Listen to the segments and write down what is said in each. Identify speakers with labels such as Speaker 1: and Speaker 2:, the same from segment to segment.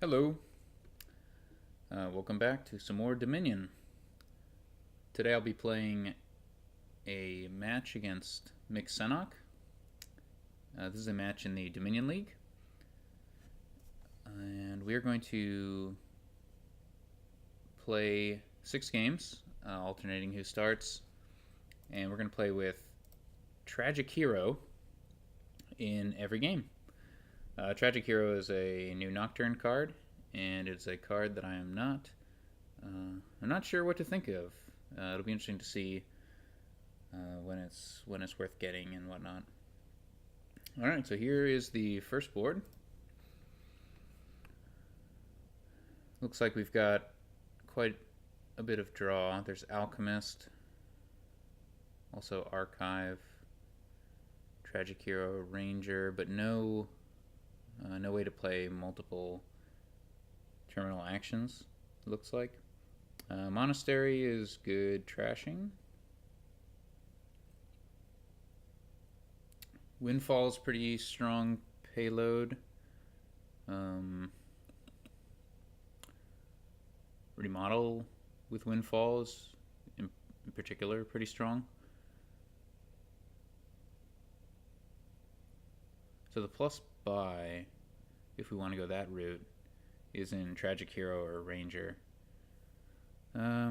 Speaker 1: Hello, welcome back to some more Dominion. Today I'll be playing a match against Qsenoch. This is a match in the Dominion League. And we're going to play 6 games, alternating who starts. And we're going to play with Tragic Hero in every game. Tragic Hero is a new Nocturne card, and it's a card that I'm not sure what to think of. It'll be interesting to see when it's worth getting and whatnot. All right, so here is the first board. Looks like we've got quite a bit of draw. There's Alchemist, also Archive, Tragic Hero, Ranger, but no way to play multiple terminal actions, looks like. Monastery is good trashing. Windfall's pretty strong payload. Remodel with Windfall is in particular pretty strong. So the plus buy, if we want to go that route, is in Tragic Hero or Ranger. I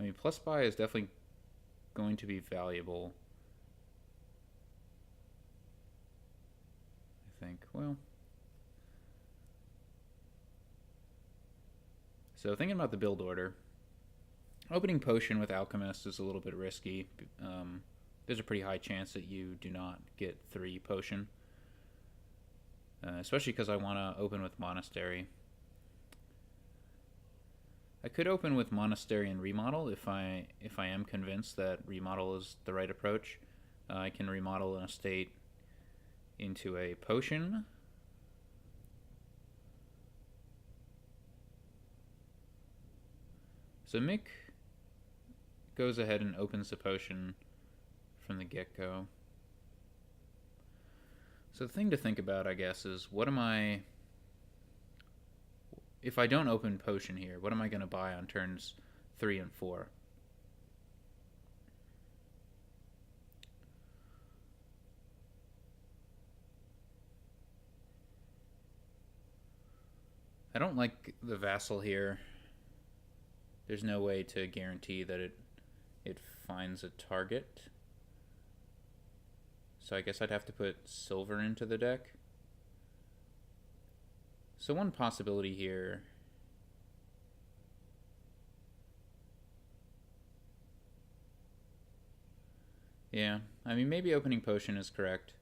Speaker 1: mean, plus buy is definitely going to be valuable, I think. Well, so thinking about the build order, opening Potion with Alchemist is a little bit risky. There's a pretty high chance that you do not get 3 Potion, especially because I want to open with Monastery. I could open with Monastery and Remodel if I am convinced that Remodel is the right approach. I can remodel an estate into a Potion. So Mick goes ahead and opens the Potion from the get-go. So the thing to think about, I guess, is if I don't open Potion here, what am I going to buy on turns 3 and 4? I don't like the Vassal here. There's no way to guarantee that it finds a target. So I guess I'd have to put Silver into the deck. So one possibility here yeah, I mean, maybe opening Potion is correct.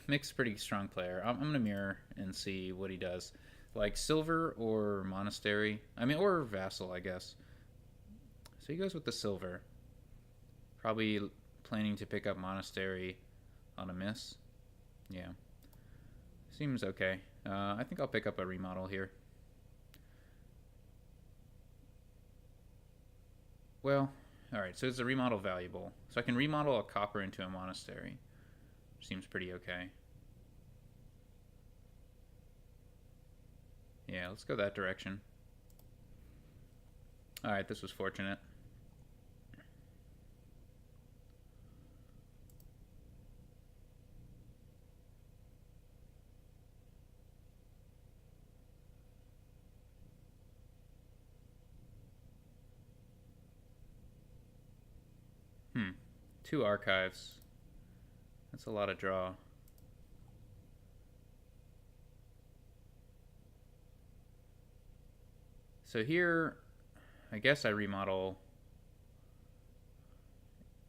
Speaker 1: Mick's a pretty strong player. I'm going to mirror and see what he does. Like Silver or Monastery. I mean, or Vassal, I guess. So he goes with the Silver. Probably planning to pick up Monastery on a miss. Yeah. Seems okay. I think I'll pick up a Remodel here. Well, alright, so is the Remodel valuable? So I can remodel a Copper into a Monastery. Seems pretty okay. Yeah, let's go that direction. Alright, this was fortunate. Hmm. 2 Archives. That's a lot of draw. So here, I guess I remodel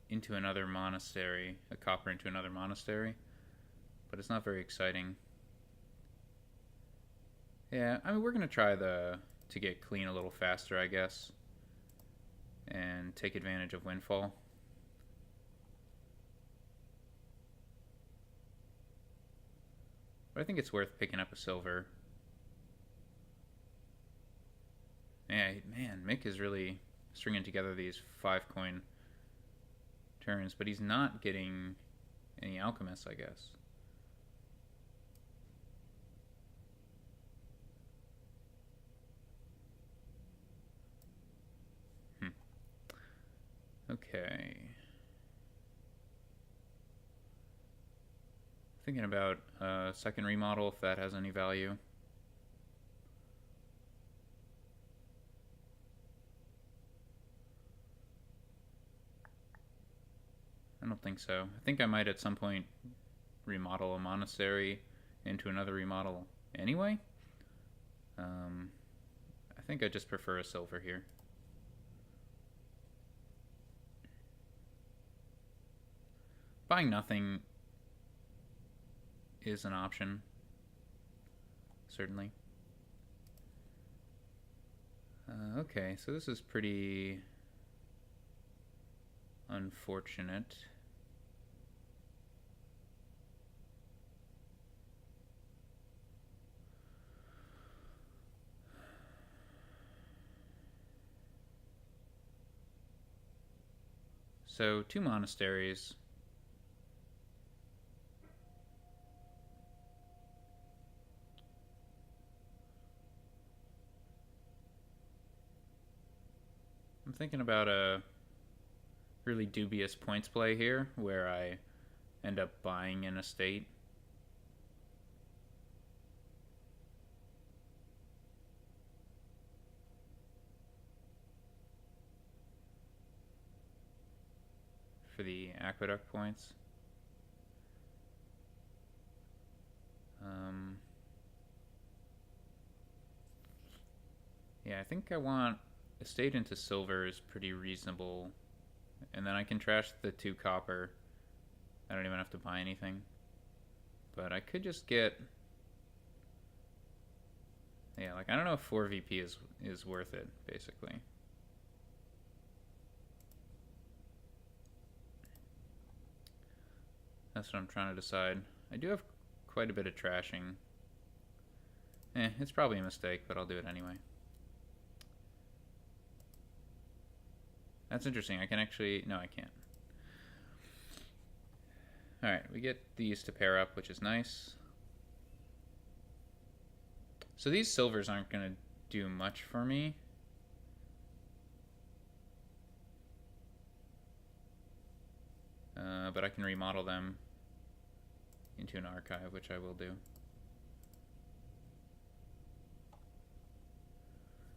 Speaker 1: into another Monastery, a Copper into another Monastery, but it's not very exciting. Yeah, I mean, we're going to try to get clean a little faster, I guess, and take advantage of Windfall. But I think it's worth picking up a Silver. Yeah, man, Mick is really stringing together these 5-coin turns, but he's not getting any alchemists, I guess. Okay. Thinking about second remodel, if that has any value. I don't think so. I think I might at some point remodel a monastery into another remodel anyway. I think I just prefer a silver here. Buying nothing is an option, certainly. Okay, so this is pretty unfortunate. So 2 monasteries. I'm thinking about a really dubious points play here where I end up buying an estate. For the aqueduct points. Yeah, I think I want estate into silver is pretty reasonable. And then I can trash the 2 copper. I don't even have to buy anything. But I could just get... Yeah, like I don't know if 4 VP is worth it, basically. That's what I'm trying to decide. I do have quite a bit of trashing. It's probably a mistake, but I'll do it anyway. That's interesting. I can actually... No, I can't. Alright, we get these to pair up, which is nice. So these silvers aren't going to do much for me. But I can remodel them into an archive, which I will do.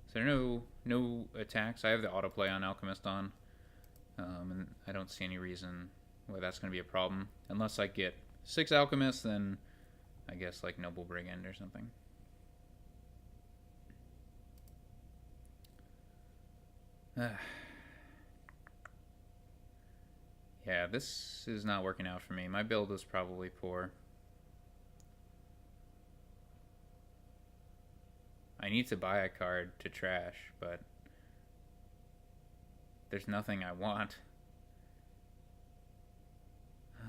Speaker 1: So there are no attacks. I have the autoplay on Alchemist on, and I don't see any reason why that's going to be a problem. Unless I get 6 Alchemists, then I guess like Noble Brigand or something. Yeah, this is not working out for me. My build was probably poor. I need to buy a card to trash, but there's nothing I want.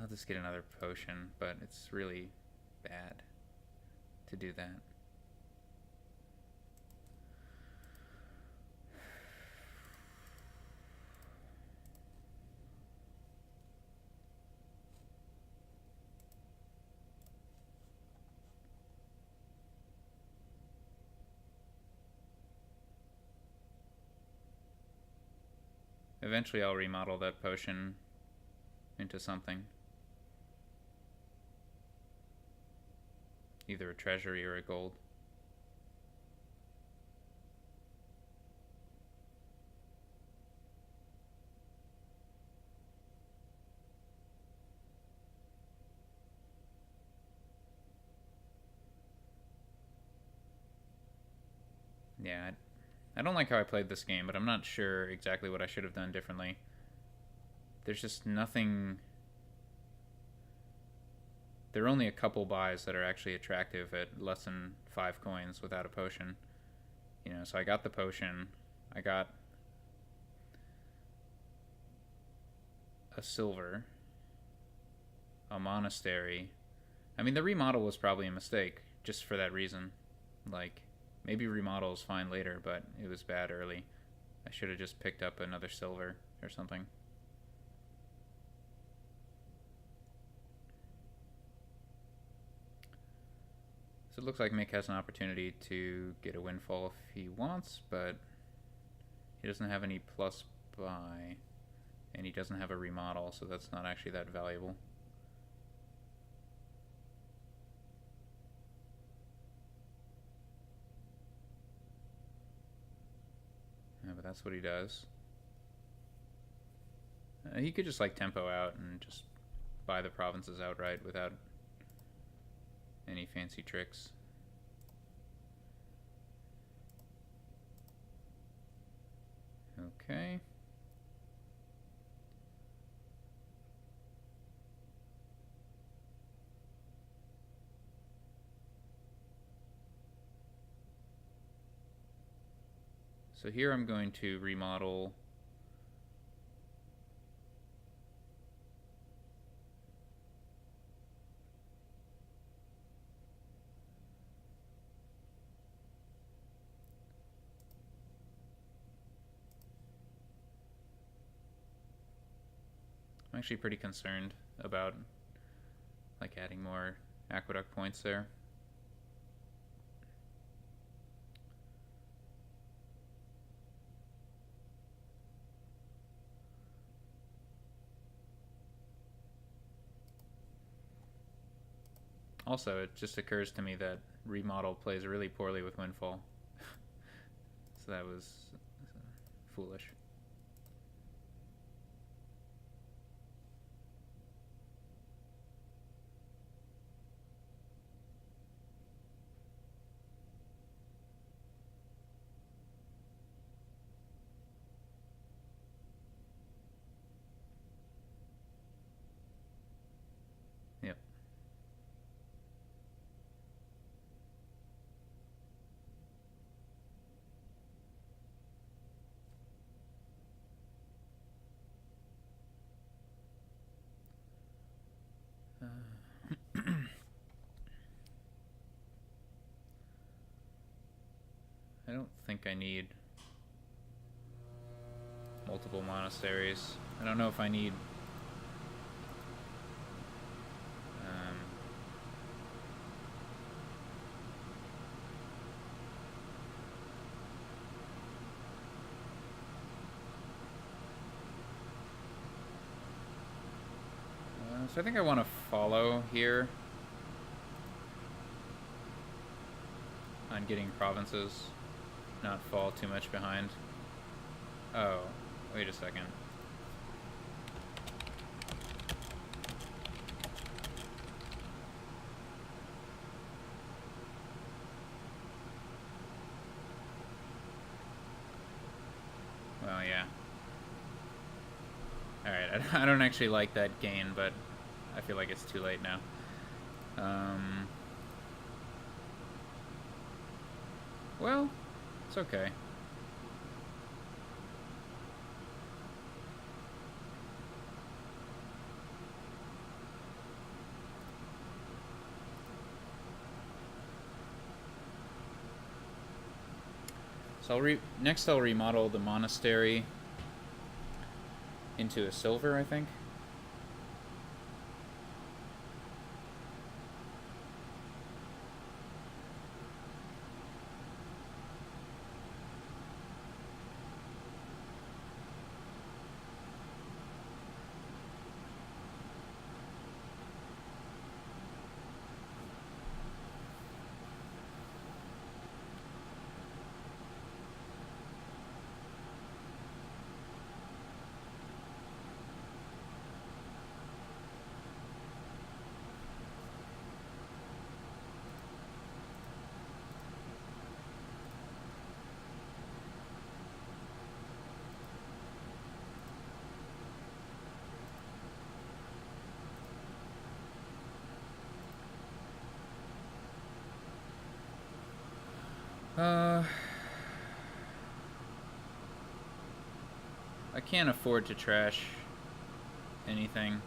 Speaker 1: I'll just get another potion, but it's really bad to do that. Eventually I'll remodel that potion into something. Either a treasury or a gold. Yeah, I don't like how I played this game, but I'm not sure exactly what I should have done differently. There's just nothing... There are only a couple buys that are actually attractive at less than 5 coins without a potion. You know, so I got the potion. I got a silver. A monastery. I mean, the remodel was probably a mistake, just for that reason. Like... Maybe remodel is fine later, but it was bad early. I should have just picked up another silver or something. So it looks like Mick has an opportunity to get a windfall if he wants, but he doesn't have any plus buy, and he doesn't have a remodel, so that's not actually that valuable. Yeah, but that's what he does. He could just like tempo out and just buy the provinces outright without any fancy tricks. Okay. So here I'm going to remodel I'm actually pretty concerned about like adding more aqueduct points there. Also, it just occurs to me that remodel plays really poorly with windfall. So that was foolish. Yep. I don't think I need multiple monasteries. I don't know if I need so I think I want to follow here on getting provinces, not fall too much behind. Oh, wait a second. Well, yeah. Alright, I don't actually like that gain, but I feel like it's too late now. Well, it's okay. So next I'll remodel the monastery into a silver, I think. I can't afford to trash anything.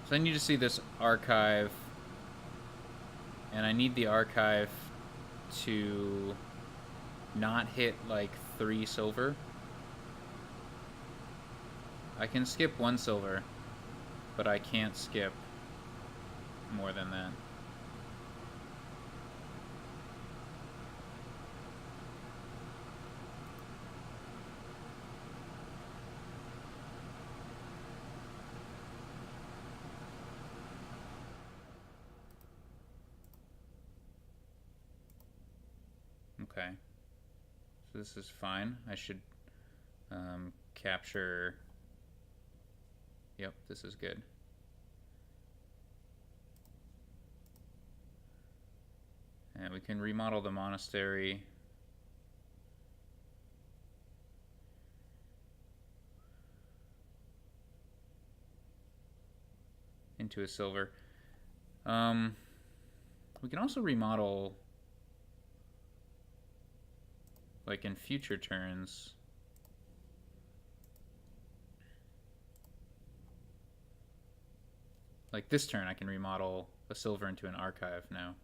Speaker 1: So I need to see this archive, and I need the archive to not hit like 3 silver. I can skip 1 silver, but I can't skip more than that. Okay. So this is fine. I should capture... Yep, this is good. And we can remodel the monastery. Into a silver. We can also remodel, like in future turns. Like this turn, I can remodel a silver into an archive now.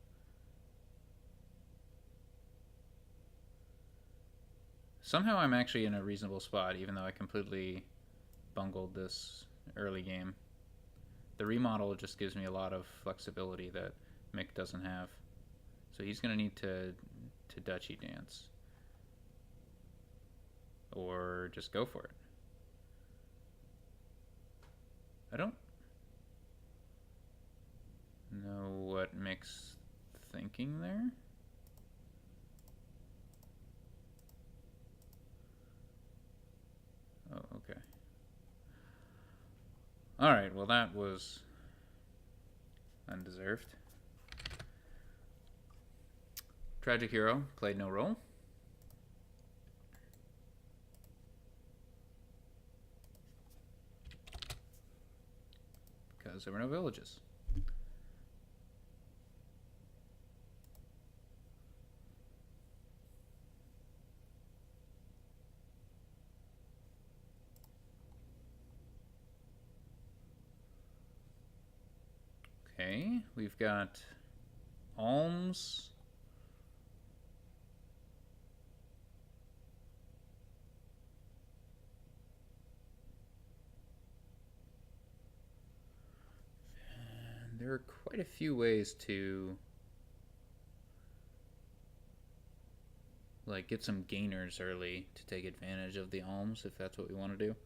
Speaker 1: Somehow I'm actually in a reasonable spot, even though I completely bungled this early game. The remodel just gives me a lot of flexibility that Mick doesn't have. So he's going to need to duchy dance. Or just go for it. I don't know what Mick's thinking there. Oh, okay. Alright, well that was undeserved. Tragic Hero played no role. Because there were no villages. Okay, we've got alms. And there are quite a few ways to like get some gainers early to take advantage of the alms if that's what we want to do.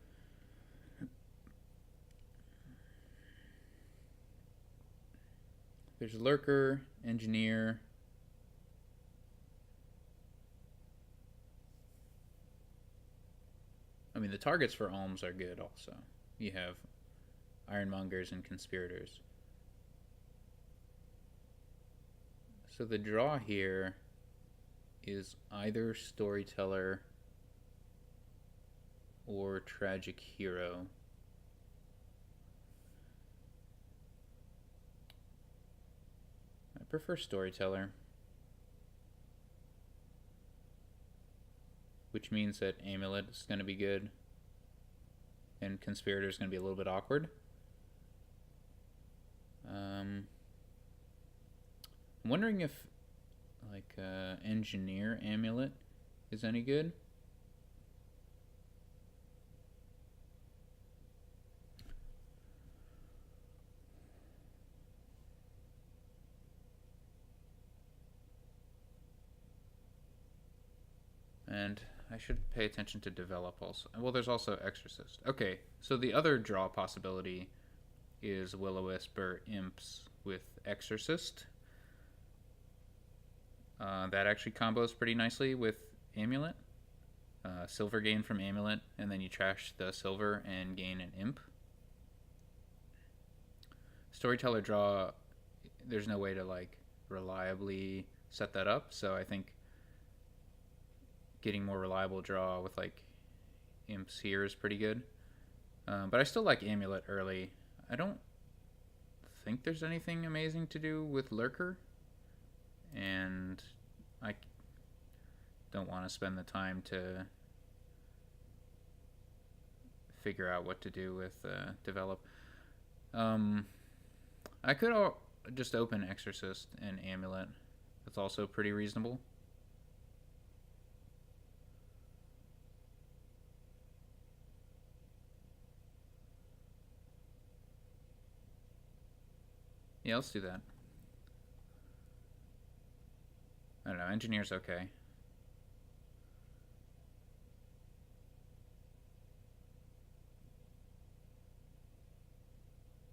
Speaker 1: There's Lurker, Engineer. I mean, the targets for alms are good also. You have Ironmongers and Conspirators. So the draw here is either Storyteller or Tragic Hero. I prefer Storyteller, which means that Amulet is going to be good and Conspirator is going to be a little bit awkward. I'm wondering if like Engineer Amulet is any good. And I should pay attention to develop also. Well, there's also Exorcist. Okay, so the other draw possibility is Will-O-Wisp or Imps with Exorcist. That actually combos pretty nicely with Amulet. Silver gain from Amulet, and then you trash the silver and gain an Imp. Storyteller draw, there's no way to like reliably set that up, so I think getting more reliable draw with like Imps here is pretty good. But I still like Amulet early. I don't think there's anything amazing to do with Lurker, and I don't want to spend the time to figure out what to do with develop. I could just open Exorcist and Amulet. That's also pretty reasonable. Yeah, let's do that. I don't know. Engineer's okay.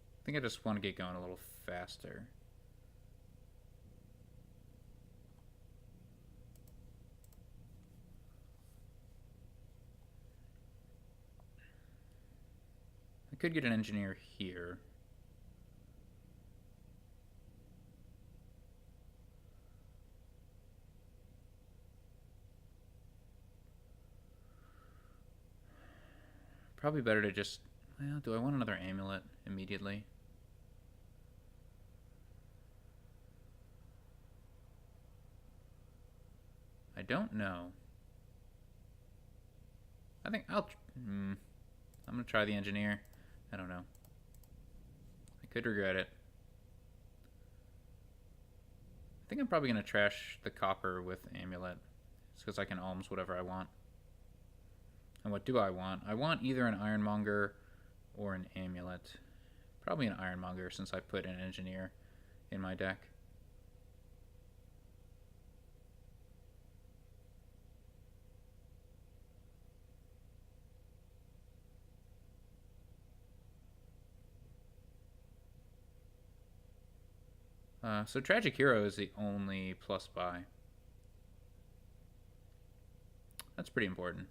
Speaker 1: I think I just want to get going a little faster. I could get an engineer here. Probably better to just... Well, do I want another amulet immediately? I don't know. I think I'll... I'm going to try the engineer. I don't know. I could regret it. I think I'm probably going to trash the copper with amulet. It's because I can alms whatever I want. And what do I want? I want either an ironmonger or an amulet. Probably an ironmonger since I put an engineer in my deck. So Tragic Hero is the only plus buy. That's pretty important.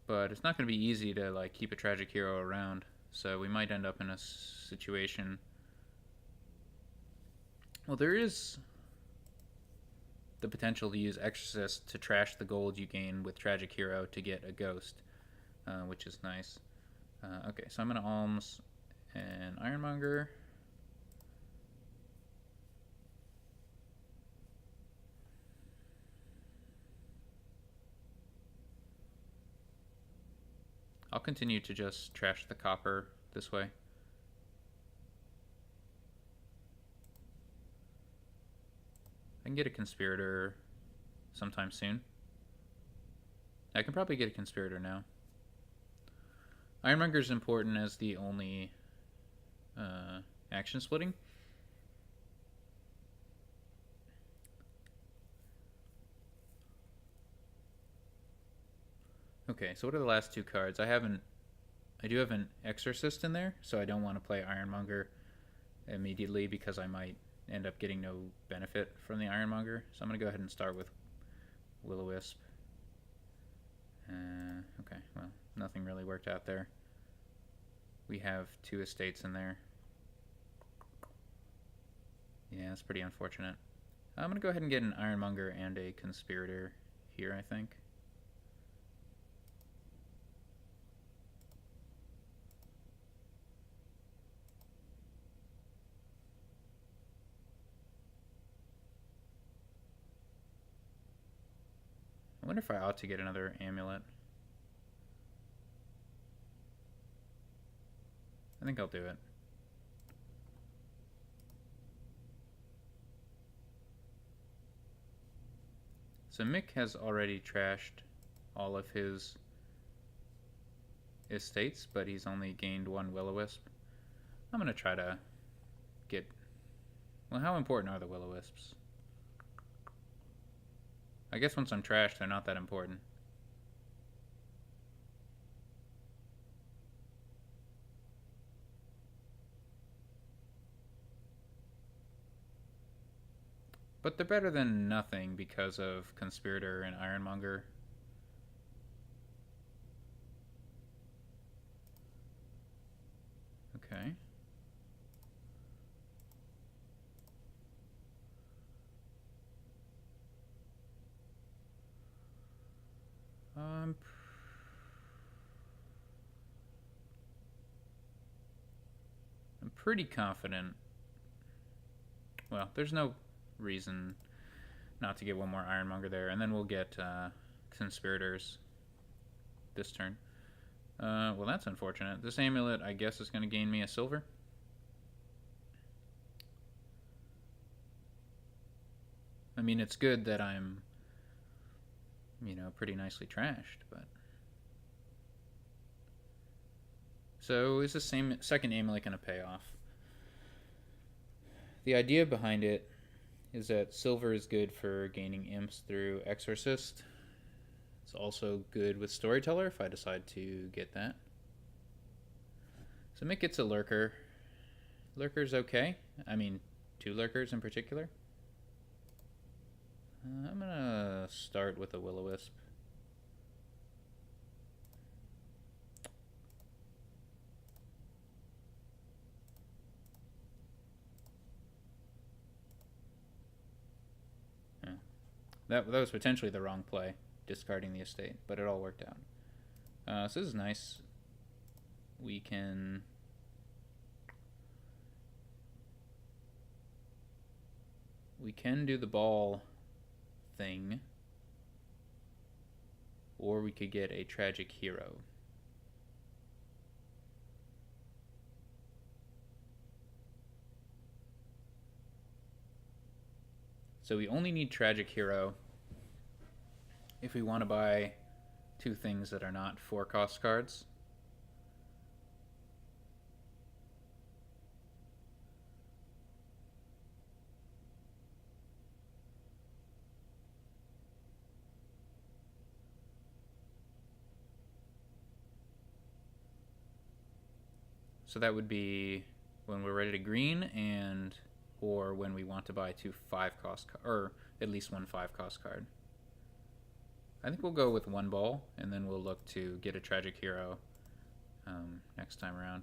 Speaker 1: But it's not going to be easy to like keep a Tragic Hero around. So we might end up in a situation... Well, there is the potential to use Exorcist to trash the gold you gain with Tragic Hero to get a ghost, which is nice. Okay, so I'm going to alms and Ironmonger. I'll continue to just trash the copper this way. I can get a Conspirator sometime soon. I can probably get a Conspirator now. Ironmonger is important as the only action splitting. Okay, so what are the last two cards? I do have an Exorcist in there, so I don't want to play Ironmonger immediately because I might end up getting no benefit from the Ironmonger. So I'm going to go ahead and start with Will-O-Wisp. Okay, well, nothing really worked out there. We have two estates in there. Yeah, that's pretty unfortunate. I'm going to go ahead and get an Ironmonger and a Conspirator here, I think. I wonder if I ought to get another amulet. I think I'll do it. So Mick has already trashed all of his estates, but he's only gained one Will-O-Wisp. I'm going to try to get... Well, how important are the Will-O-Wisps? I guess once I'm trashed, they're not that important. But they're better than nothing because of Conspirator and Ironmonger. Okay. I'm pretty confident. Well, there's no reason not to get one more Ironmonger there, and then we'll get Conspirators this turn. Well, that's unfortunate. This amulet, I guess, is going to gain me a silver. I mean, it's good that I'm, pretty nicely trashed, but So is the second amulet going to pay off? The idea behind it is that silver is good for gaining imps through Exorcist. It's also good with Storyteller if I decide to get that. So Mick gets a Lurker. Lurker's okay. I mean, 2 Lurkers in particular. I'm going to start with a Will-O-Wisp. That was potentially the wrong play, discarding the estate, but it all worked out. So this is nice. We can do the ball thing, or we could get a tragic hero. So we only need tragic hero if we want to buy 2 things that are not 4-cost cards. So that would be when we're ready to green, and or when we want to buy 2 5-cost or at least 1 5-cost card. I think we'll go with 1 ball, and then we'll look to get a tragic hero next time around.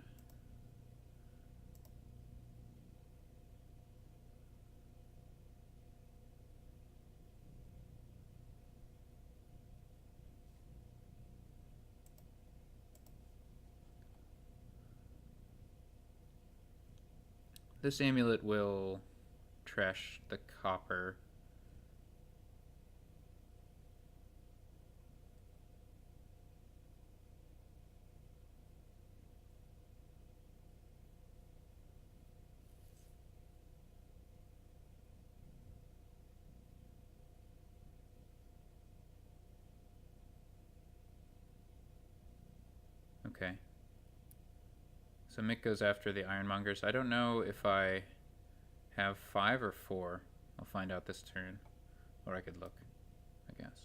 Speaker 1: This amulet will trash the copper. Okay. So Mick goes after the Ironmongers. I don't know if I have 5 or 4. I'll find out this turn. Or I could look, I guess.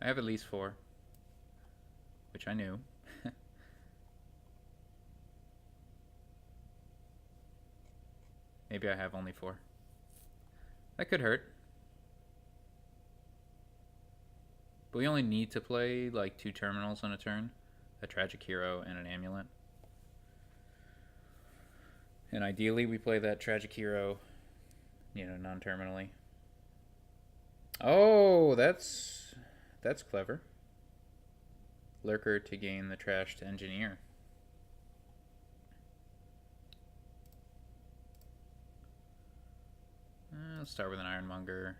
Speaker 1: I have at least 4. Which I knew. Maybe I have only 4. That could hurt. But we only need to play like 2 terminals on a turn. A tragic hero and an amulet. And ideally we play that tragic hero, non-terminally. Oh, that's clever. Lurker to gain the trashed engineer. Let's start with an Ironmonger.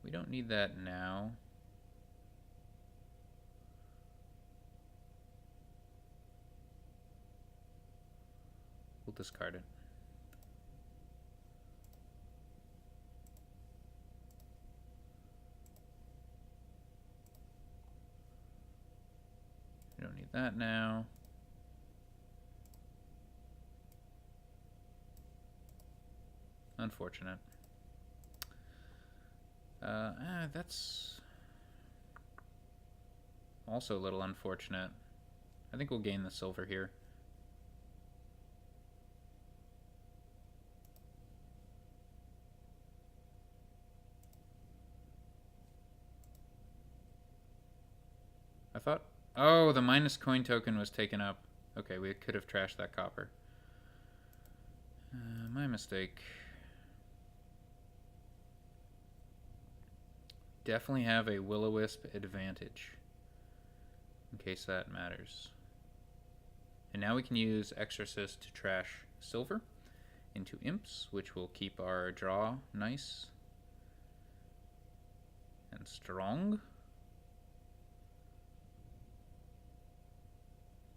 Speaker 1: We don't need that now. We'll discard it. We don't need that now. Unfortunate. That's also a little unfortunate. I think we'll gain the silver here. I thought... Oh, the minus coin token was taken up. Okay, we could have trashed that copper. My mistake. Definitely have a Will-O-Wisp advantage, in case that matters. And now we can use Exorcist to trash silver into imps, which will keep our draw nice and strong.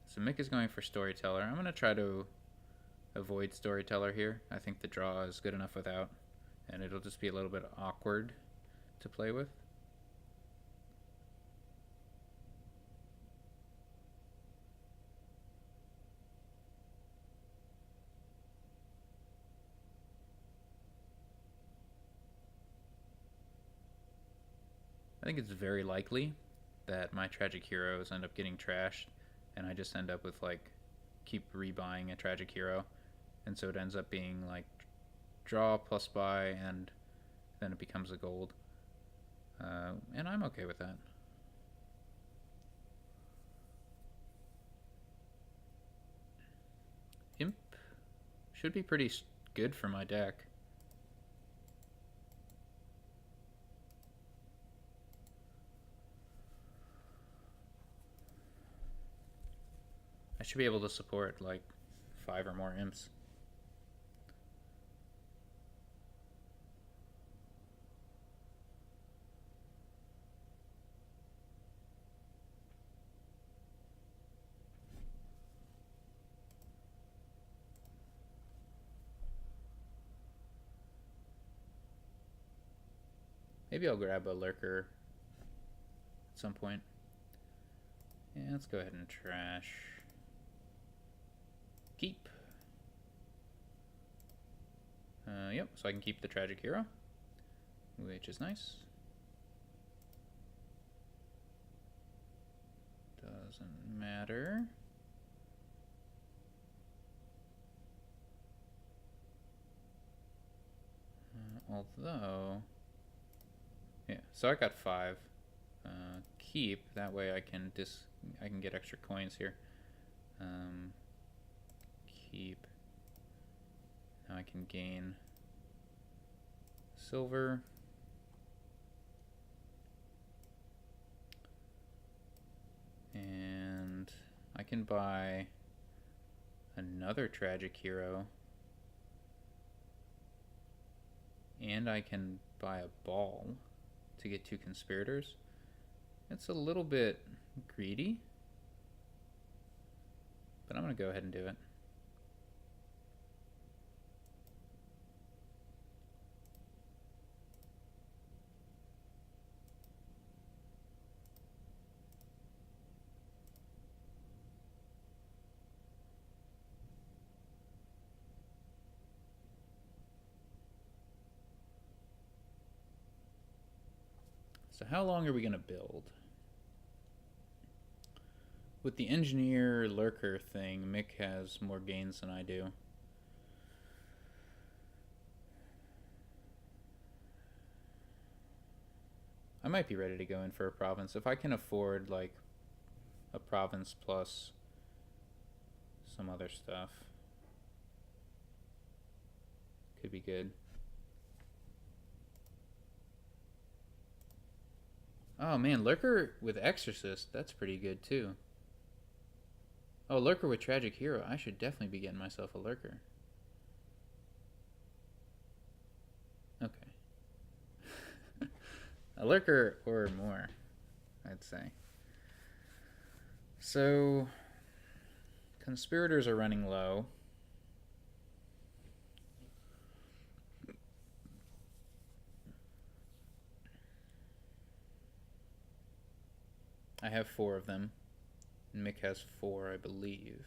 Speaker 1: So Mick is going for Storyteller. I'm going to try to avoid Storyteller here. I think the draw is good enough without, and it'll just be a little bit awkward to play with. I think it's very likely that my Tragic Heroes end up getting trashed, and I just end up with like keep rebuying a Tragic Hero, and so it ends up being like draw plus buy, and then it becomes a gold, and I'm okay with that. Imp should be pretty good for my deck. I should be able to support like 5 or more imps. Maybe I'll grab a lurker at some point. Yeah, let's go ahead and trash. Keep. Yep, so I can keep the Tragic Hero, which is nice. Doesn't matter. Although, yeah, so I got 5. Keep, that way I can get extra coins here. Keep. Now I can gain silver. And I can buy another Tragic Hero. And I can buy a ball to get 2 conspirators. It's a little bit greedy, but I'm going to go ahead and do it. So how long are we going to build? With the engineer lurker thing, Mick has more gains than I do. I might be ready to go in for a province. If I can afford like a province plus some other stuff, could be good. Oh man, lurker with exorcist, that's pretty good too. Oh, lurker with tragic hero. I should definitely be getting myself a lurker. Okay. A lurker or more, I'd say. So, conspirators are running low. I have 4 of them. Mick has 4, I believe.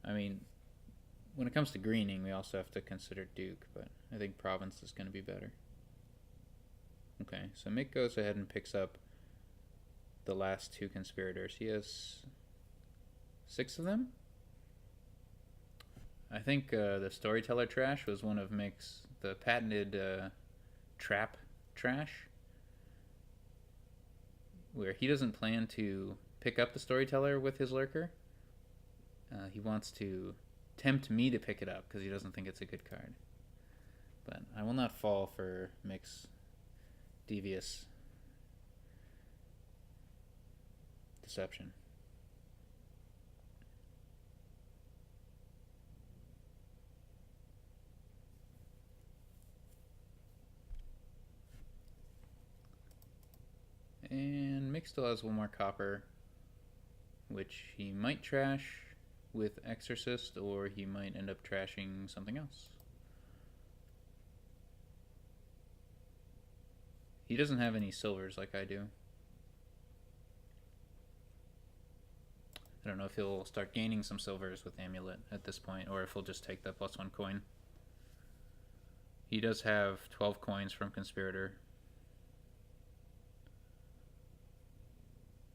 Speaker 1: I mean, when it comes to greening, we also have to consider Duke, but I think Province is going to be better. Okay, so Mick goes ahead and picks up the last 2 conspirators. He has 6 of them. I think the Storyteller trash was one of Mick's, the patented trap trash, where he doesn't plan to pick up the Storyteller with his lurker. He wants to tempt me to pick it up because he doesn't think it's a good card. But I will not fall for Mick's devious deception. And Mick still has 1 more copper, which he might trash with Exorcist, or he might end up trashing something else. He doesn't have any silvers like I do. don't know if he'll start gaining some silvers with Amulet at this point, or if he'll just take the +1 coin. He does have 12 coins from Conspirator,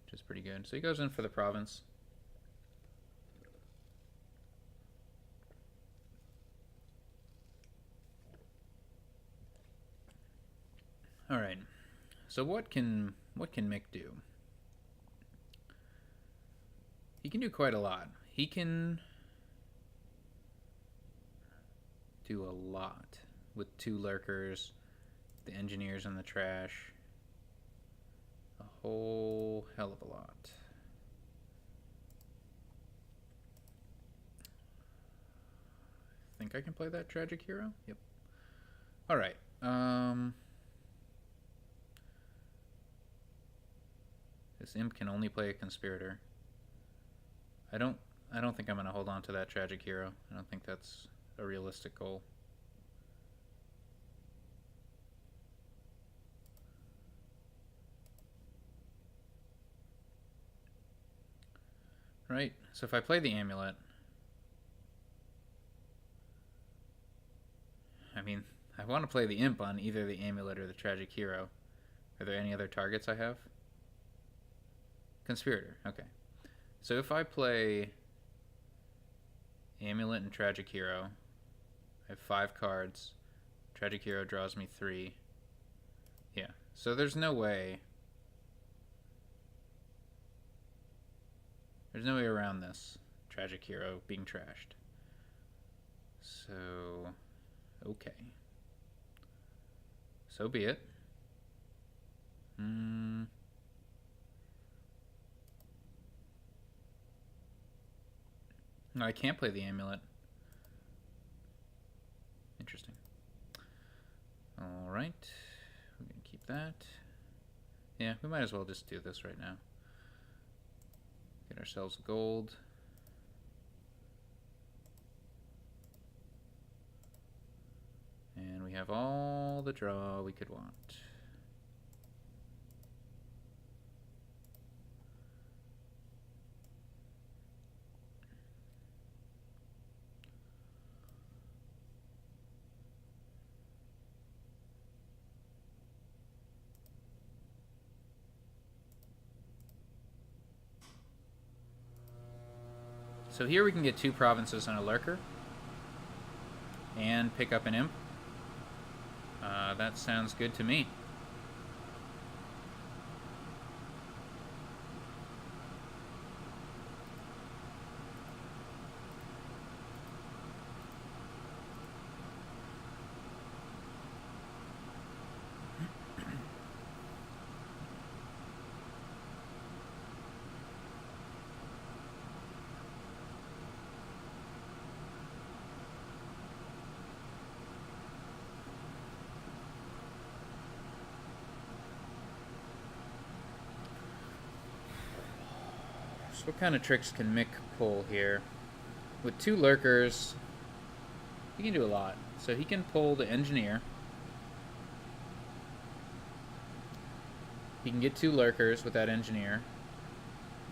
Speaker 1: which is pretty good. So he goes in for the province. All right. So what can Mick do? He can do quite a lot. He can do a lot with 2 lurkers, the engineers in the trash. A whole hell of a lot. I think I can play that Tragic Hero? Yep. Alright. This imp can only play a Conspirator. I don't think I'm going to hold on to that Tragic Hero. I don't think that's a realistic goal. Right, so if I play the Amulet, I mean, I want to play the imp on either the Amulet or the Tragic Hero. Are there any other targets I have? Conspirator, okay. So if I play Amulet and Tragic Hero, I have 5 cards. Tragic Hero draws me 3. Yeah, so there's no way around this Tragic Hero being trashed. So, okay. So be it. No, I can't play the Amulet. Interesting. Alright. We're going to keep that. Yeah, we might as well just do this right now. Get ourselves gold. And we have all the draw we could want. So here we can get 2 provinces and a lurker. And pick up an imp. That sounds good to me. So what kind of tricks can Mick pull here? With 2 lurkers, he can do a lot. So he can pull the engineer. He can get 2 lurkers with that engineer.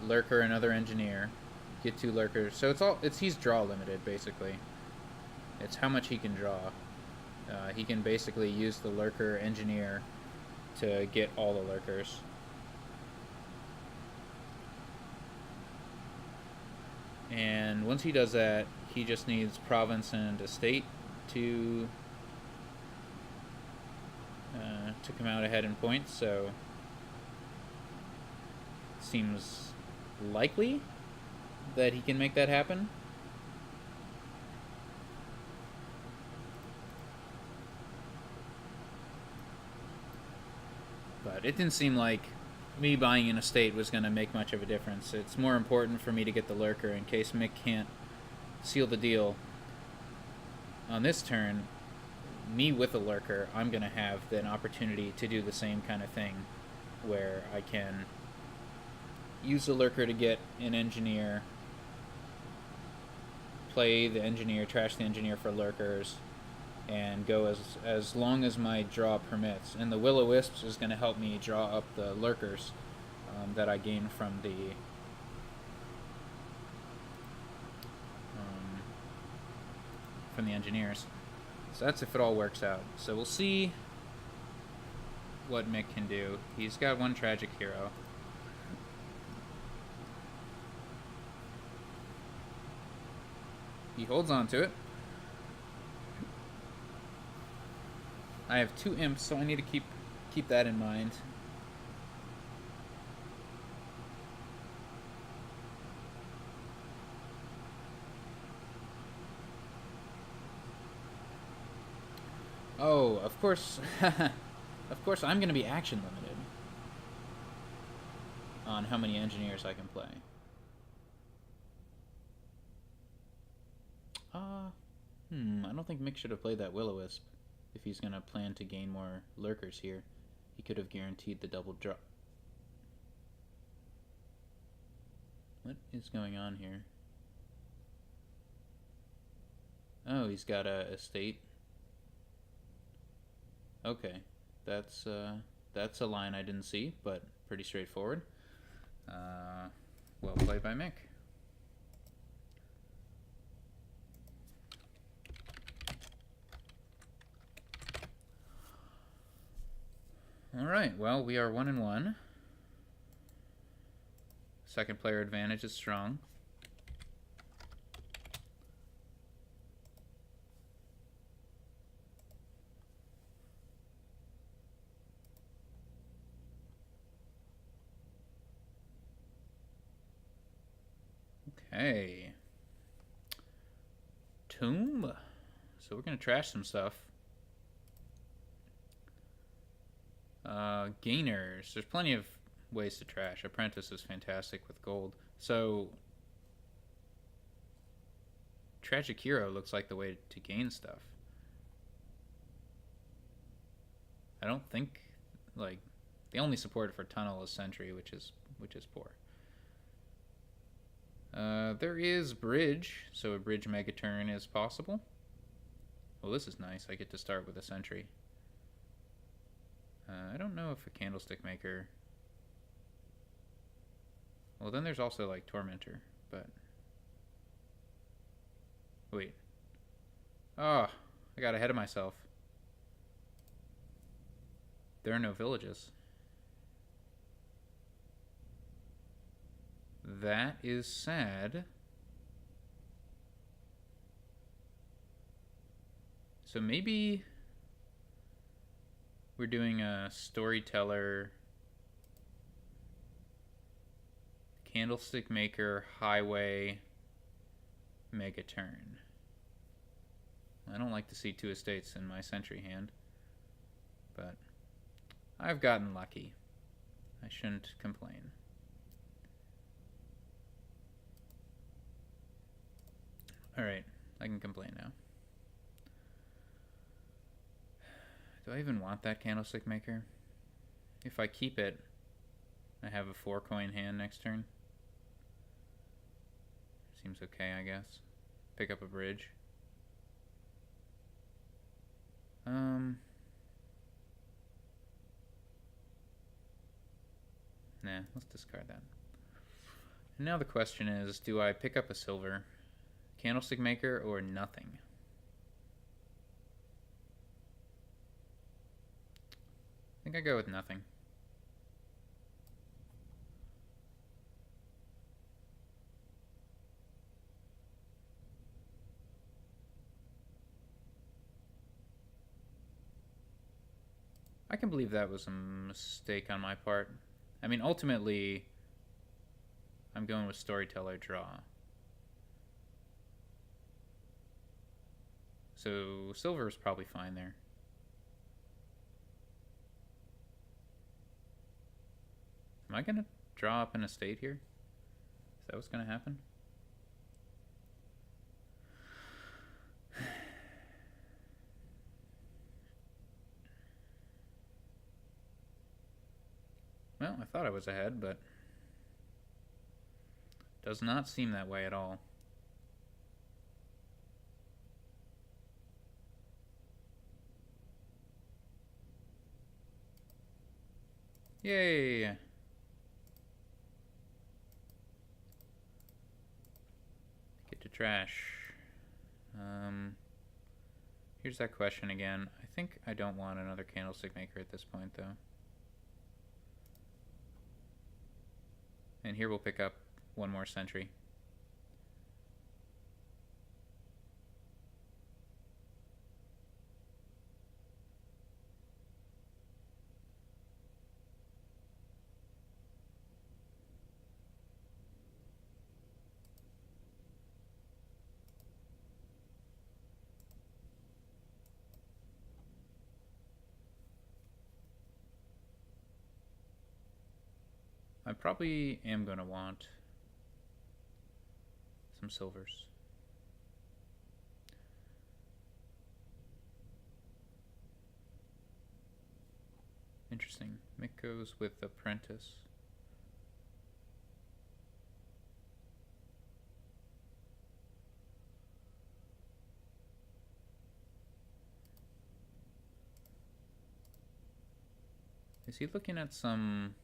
Speaker 1: Lurker, another engineer. Get 2 lurkers. So he's draw limited, basically. It's how much he can draw. He can basically use the lurker engineer to get all the lurkers. And once he does that, he just needs province and estate to come out ahead in points. So it seems likely that he can make that happen. But it didn't seem like me buying an estate was going to make much of a difference. It's more important for me to get the lurker in case Mick can't seal the deal. On this turn, me with a lurker, I'm going to have an opportunity to do the same kind of thing, where I can use the lurker to get an engineer, play the engineer, trash the engineer for lurkers, and go as long as my draw permits. And the Will-O-Wisps is going to help me draw up the lurkers that I gain from the from the engineers. So that's if it all works out. So we'll see what Mick can do. He's got one tragic hero. He holds on to it. I have 2 imps, so I need to keep that in mind. Oh, of course. Of course, I'm going to be action limited on how many engineers I can play. I don't think Mick should have played that Will-O-Wisp. If he's going to plan to gain more lurkers here, he could have guaranteed the double drop. What is going on here? Oh, he's got a estate. Okay, that's a line I didn't see, but pretty straightforward. Well played by Mick. Alright, well, we are 1-1. Second player advantage is strong. Okay. Tomb. So we're going to trash some stuff. Gainers. There's plenty of ways to trash. Apprentice is fantastic with gold. So Tragic Hero looks like the way to gain stuff. I don't think, like, the only support for Tunnel is Sentry, which is poor. There is Bridge, so a Bridge Mega Turn is possible. Well, this is nice. I get to start with a Sentry. I don't know if a Candlestick Maker... Well, then there's also, like, Tormentor, but... Wait. Oh, I got ahead of myself. There are no villages. That is sad. So maybe we're doing a Storyteller, Candlestick Maker, Highway, Mega Turn. I don't like to see 2 estates in my Sentry hand, but I've gotten lucky. I shouldn't complain. Alright, I can complain now. Do I even want that Candlestick Maker? If I keep it, I have a 4-coin hand next turn. Seems okay, I guess. Pick up a bridge. Nah, let's discard that. And now the question is, do I pick up a silver Candlestick Maker or nothing? I think I go with nothing. I can believe that was a mistake on my part. I mean, ultimately, I'm going with Storyteller draw. So silver is probably fine there. Am I going to draw up an estate here? Is that what's going to happen? Well, I thought I was ahead, but does not seem that way at all. Yay! Get to trash. Here's that question again. I think I don't want another candlestick maker at this point, though. And here we'll pick up one more sentry. I probably am going to want some silvers. Interesting. Mick goes with Apprentice. Is he looking at some...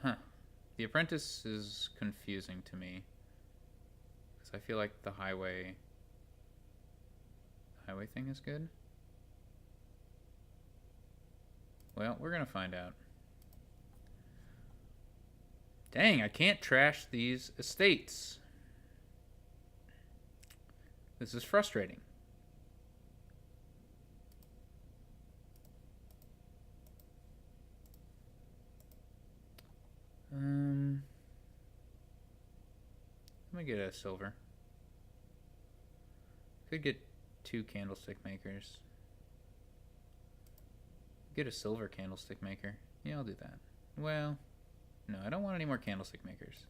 Speaker 1: Huh. The Apprentice is confusing to me. Because I feel like the highway thing is good. Well, we're going to find out. Dang, I can't trash these estates. This is frustrating. Let me get a silver. Could get 2 candlestick makers. Get a silver candlestick maker. Yeah, I'll do that. Well, no, I don't want any more candlestick makers.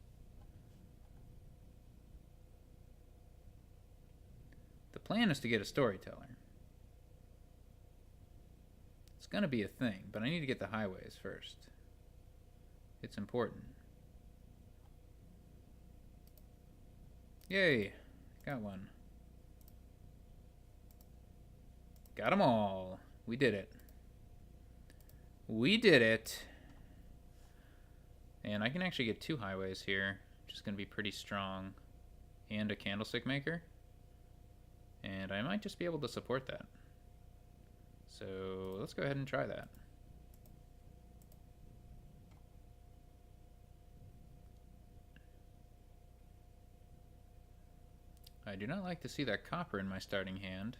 Speaker 1: The plan is to get a storyteller. It's gonna be a thing, but I need to get the highways first. It's important. Yay, got one. Got them all. We did it. We did it. And I can actually get 2 highways here, which is going to be pretty strong. And a candlestick maker. And I might just be able to support that. So let's go ahead and try that. I do not like to see that copper in my starting hand.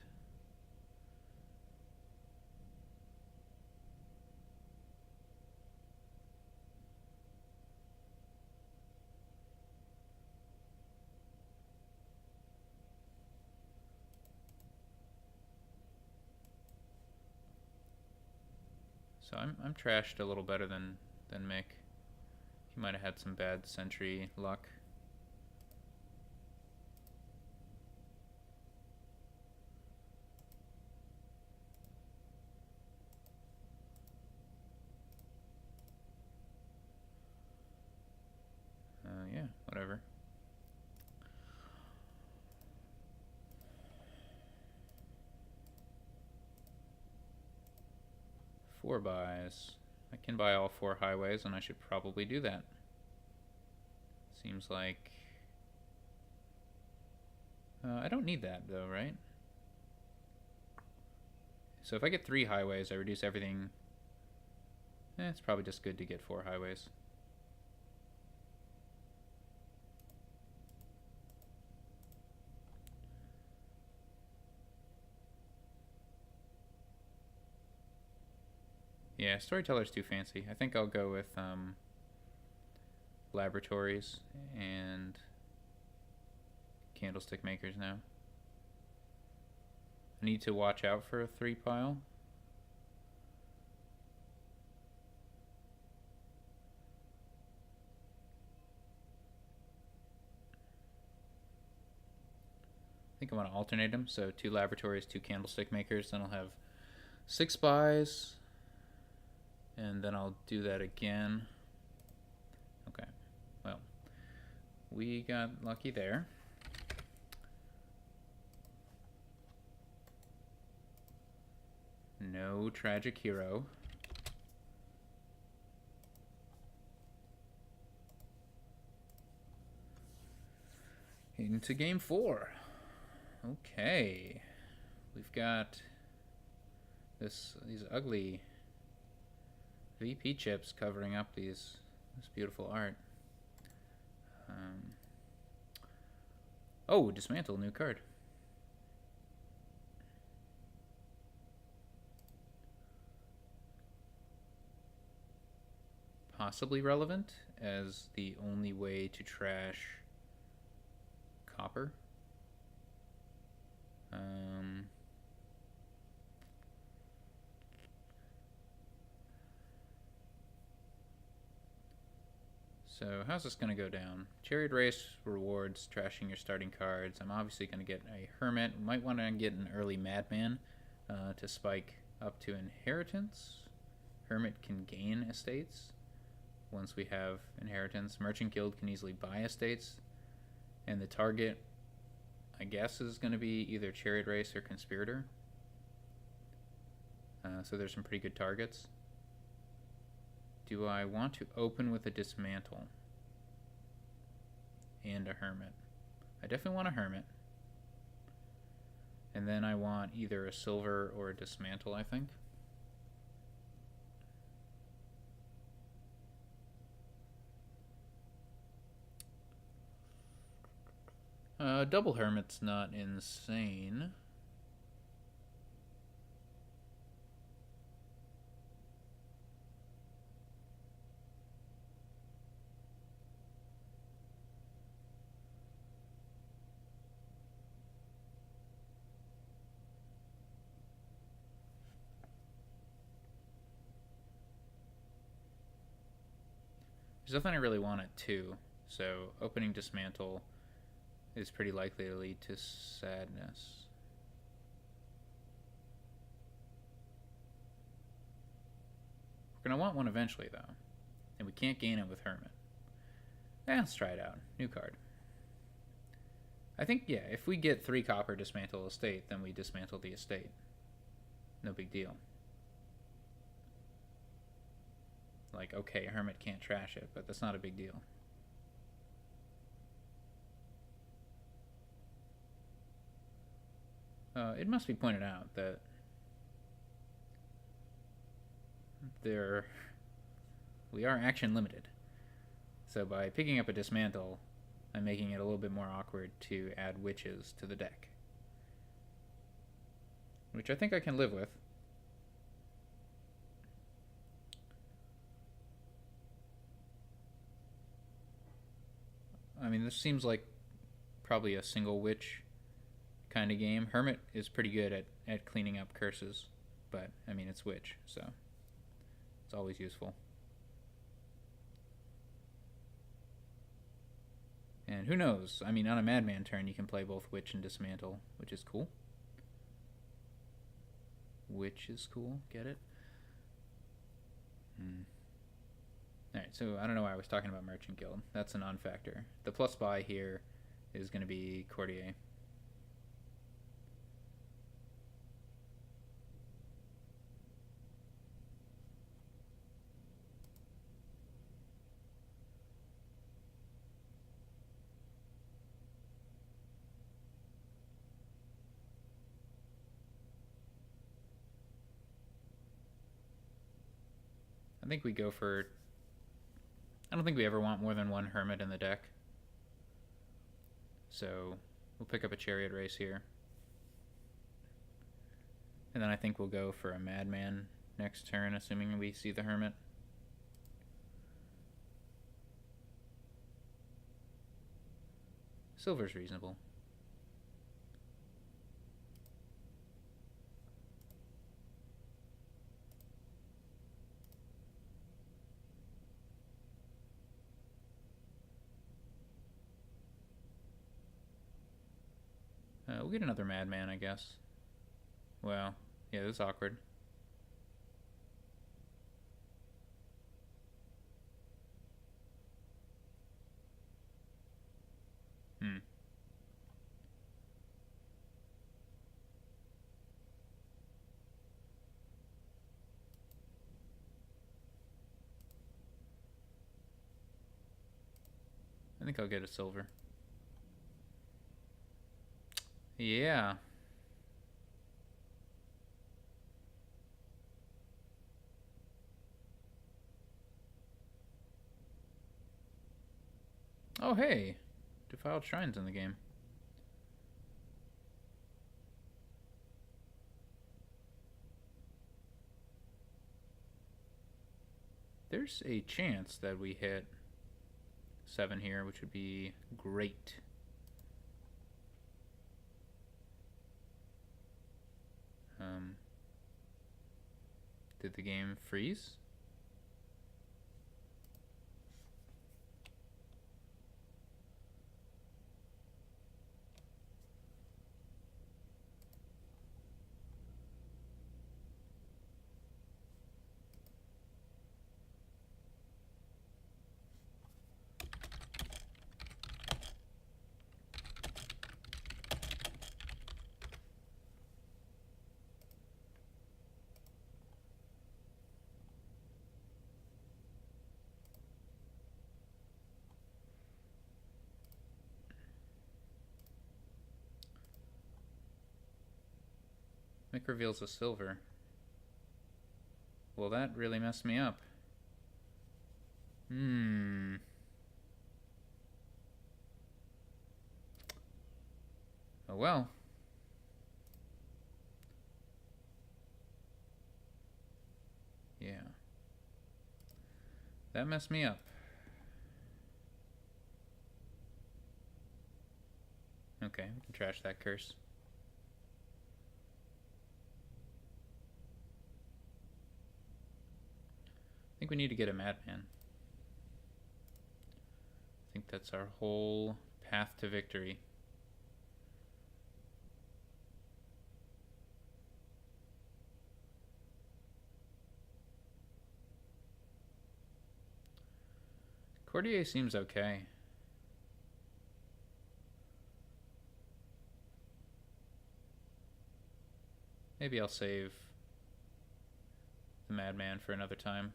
Speaker 1: So I'm trashed a little better than Mick. He might have had some bad sentry luck. Yeah, whatever. Four buys. I can buy all 4 highways, and I should probably do that. Seems like... I don't need that, though, right? So if I get 3 highways, I reduce everything. It's probably just good to get 4 highways. Yeah, Storyteller's too fancy. I think I'll go with Laboratories and Candlestick Makers now. I need to watch out for a 3 pile. I think I want to alternate them, so 2 Laboratories, 2 Candlestick Makers, then I'll have 6 buys. And then I'll do that again. Okay, well, we got lucky there. no tragic hero. Into game 4. Okay. We've got these ugly VP chips covering up this beautiful art. Oh, dismantle, new card. Possibly relevant as the only way to trash copper. So how's this going to go down? Chariot Race rewards trashing your starting cards. I'm obviously going to get a Hermit. Might want to get an early Madman to spike up to Inheritance. Hermit can gain estates once we have Inheritance. Merchant Guild can easily buy estates. And the target, I guess, is going to be either Chariot Race or Conspirator. So there's some pretty good targets. Do I want to open with a Dismantle and a Hermit? I definitely want a Hermit. And then I want either a Silver or a Dismantle, I think. Double Hermit's not insane. There's nothing I really want at 2, so opening Dismantle is pretty likely to lead to sadness. We're going to want one eventually, though, and we can't gain it with Hermit. Let's try it out. New card. I think, yeah, if we get 3 copper dismantle estate, then we dismantle the estate. No big deal. Like, okay, Hermit can't trash it, but that's not a big deal. It must be pointed out that we are action limited. So by picking up a Dismantle, I'm making it a little bit more awkward to add witches to the deck. Which I think I can live with. I mean, this seems like probably a single witch kind of game. Hermit is pretty good at cleaning up curses, but I mean, it's witch, so it's always useful. And who knows? I mean, on a Madman turn, you can play both Witch and Dismantle, which is cool. Witch is cool. Get it? Alright, so I don't know why I was talking about Merchant Guild. That's a non-factor. The plus buy here is going to be Courtier. I think we go for... I don't think we ever want more than one Hermit in the deck. So we'll pick up a Chariot Race here. And then I think we'll go for a Madman next turn, assuming we see the Hermit. Silver's reasonable. We'll get another Madman, I guess. Well, yeah, this is awkward. I think I'll get a silver. Yeah. Oh, hey. Defiled shrines in the game. There's a chance that we hit 7 here, which would be great. Did the game freeze? Mick reveals a silver. Well, that really messed me up. Oh well. Yeah. That messed me up. Okay, we can trash that curse. I think we need to get a madman. I think that's our whole path to victory. Courtier seems okay. Maybe I'll save the madman for another time.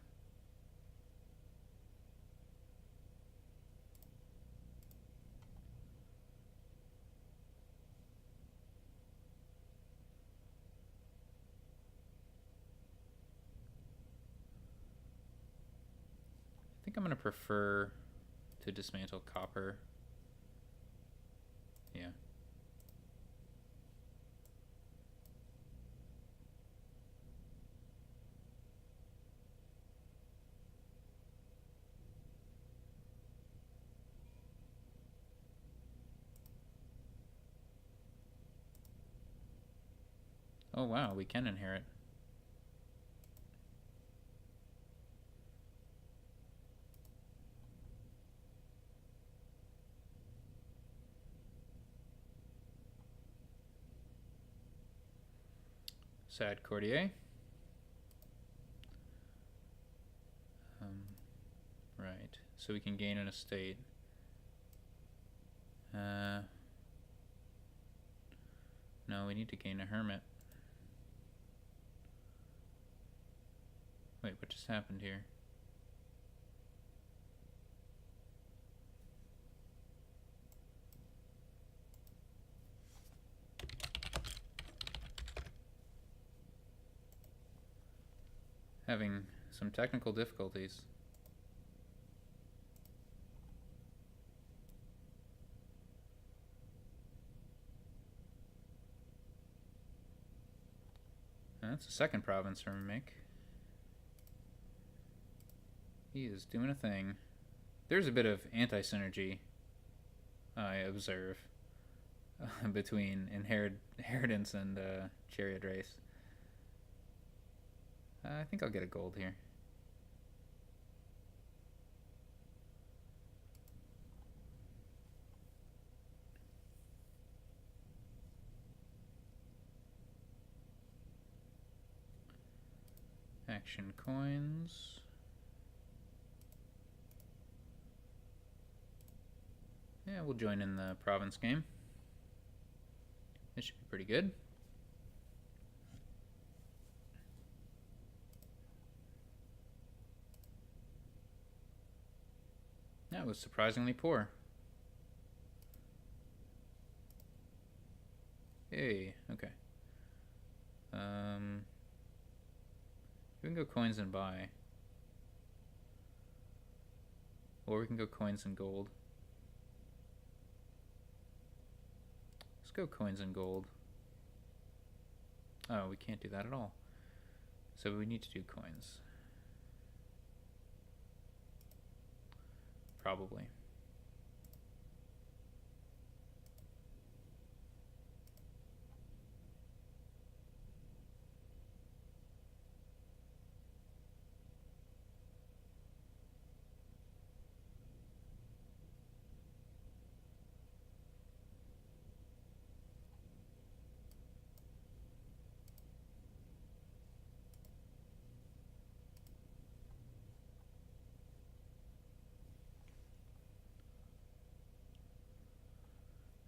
Speaker 1: I think I'm going to prefer to dismantle copper. Yeah. Oh wow, we can inherit. Sad courtier. Right, so we can gain an estate. No, we need to gain a hermit. Wait, what just happened here? Having some technical difficulties. That's the second province from Mick. He is doing a thing. There's a bit of anti-synergy I observe between inheritance and chariot race. I think I'll get a gold here. Action coins. Yeah, we'll join in the province game. This should be pretty good. That was surprisingly poor. Hey, okay. We can go coins and buy. Or we can go coins and gold. Let's go coins and gold. Oh, we can't do that at all. So we need to do coins. Probably.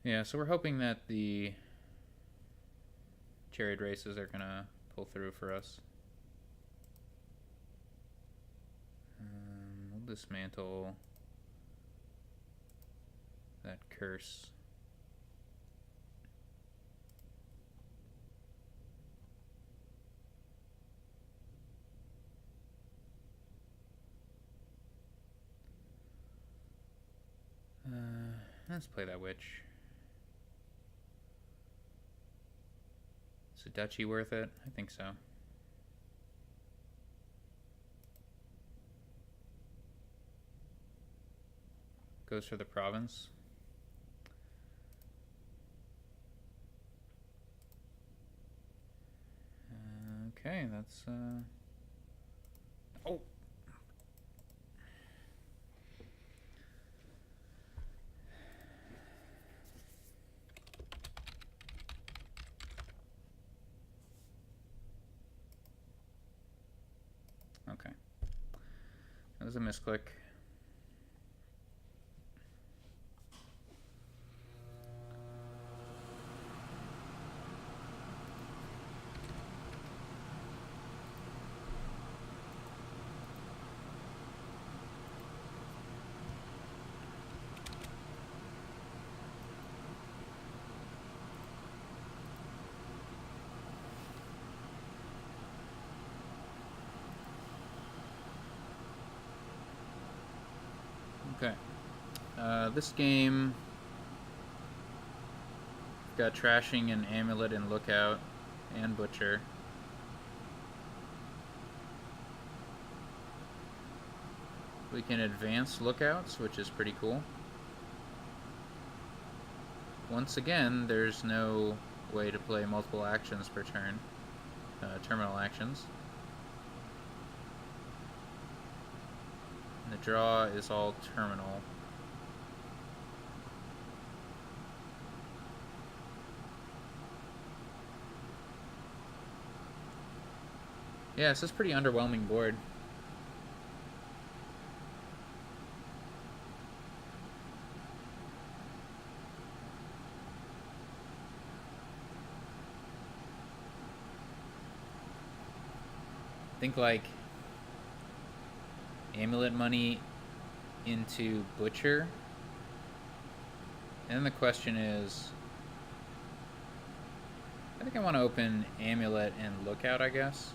Speaker 1: Yeah, so we're hoping that the chariot races are gonna pull through for us. We'll dismantle that curse. Let's play that witch. Is a duchy worth it? I think so. Goes for the province. Okay, that's oh. Okay. That was a misclick. Okay. This game got trashing and amulet and lookout and butcher. We can advance lookouts, which is pretty cool. Once again, there's no way to play multiple actions per turn. Terminal actions. And the draw is all terminal. Yeah, this is a pretty underwhelming board. Think like amulet money into butcher. And then the question is, I think I want to open amulet and lookout, I guess.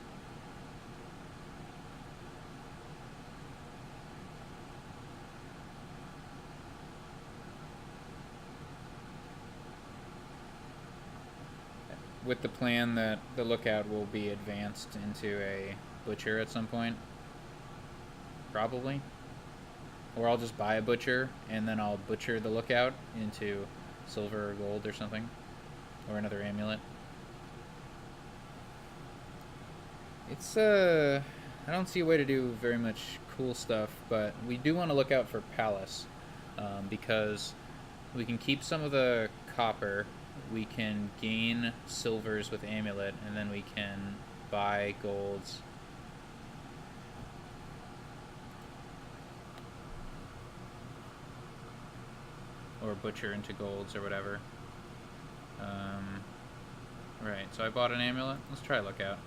Speaker 1: With the plan that the lookout will be advanced into a butcher at some point. Probably. Or I'll just buy a butcher and then I'll butcher the lookout into silver or gold or something. Or another amulet. It's I don't see a way to do very much cool stuff, but we do want to look out for palace, because we can keep some of the copper, we can gain silvers with amulet, and then we can buy golds. Or butcher into golds or whatever. Right, so I bought an amulet. Let's try lookout.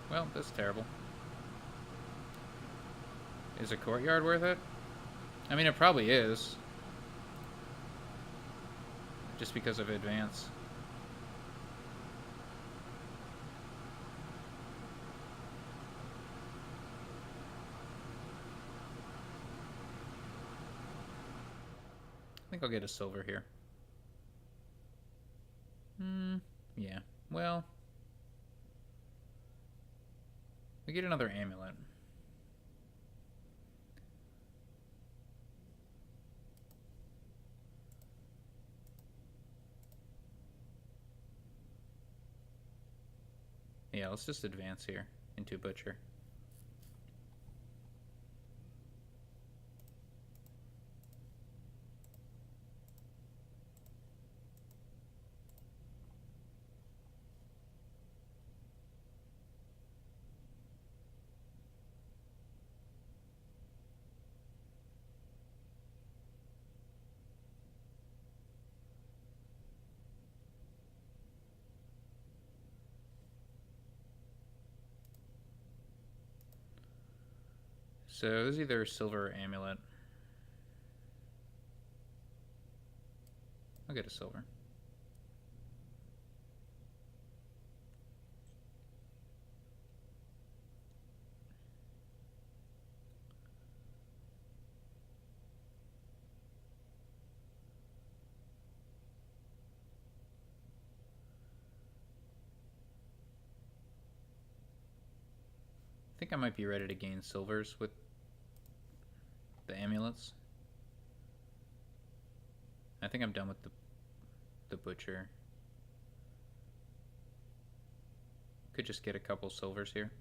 Speaker 1: Well, that's terrible. Is a courtyard worth it? I mean, it probably is. Just because of advance. think I'll get a silver here. Yeah. Well, we get another amulet. Yeah, let's just advance here into Butcher. So there's either silver or amulet. I'll get a silver. I think I might be ready to gain silvers with the amulets. I think I'm done with the Butcher. Could just get a couple silvers here.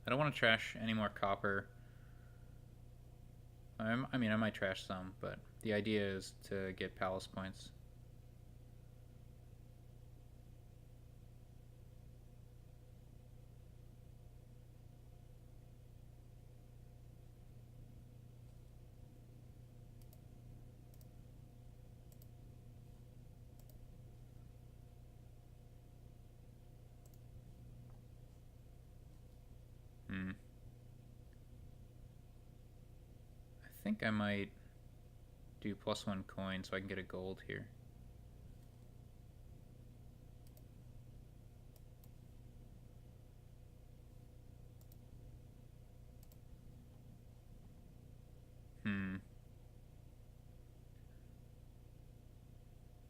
Speaker 1: I don't want to trash any more copper. I mean, I might trash some, but the idea is to get palace points. I think I might do +1 coin so I can get a gold here.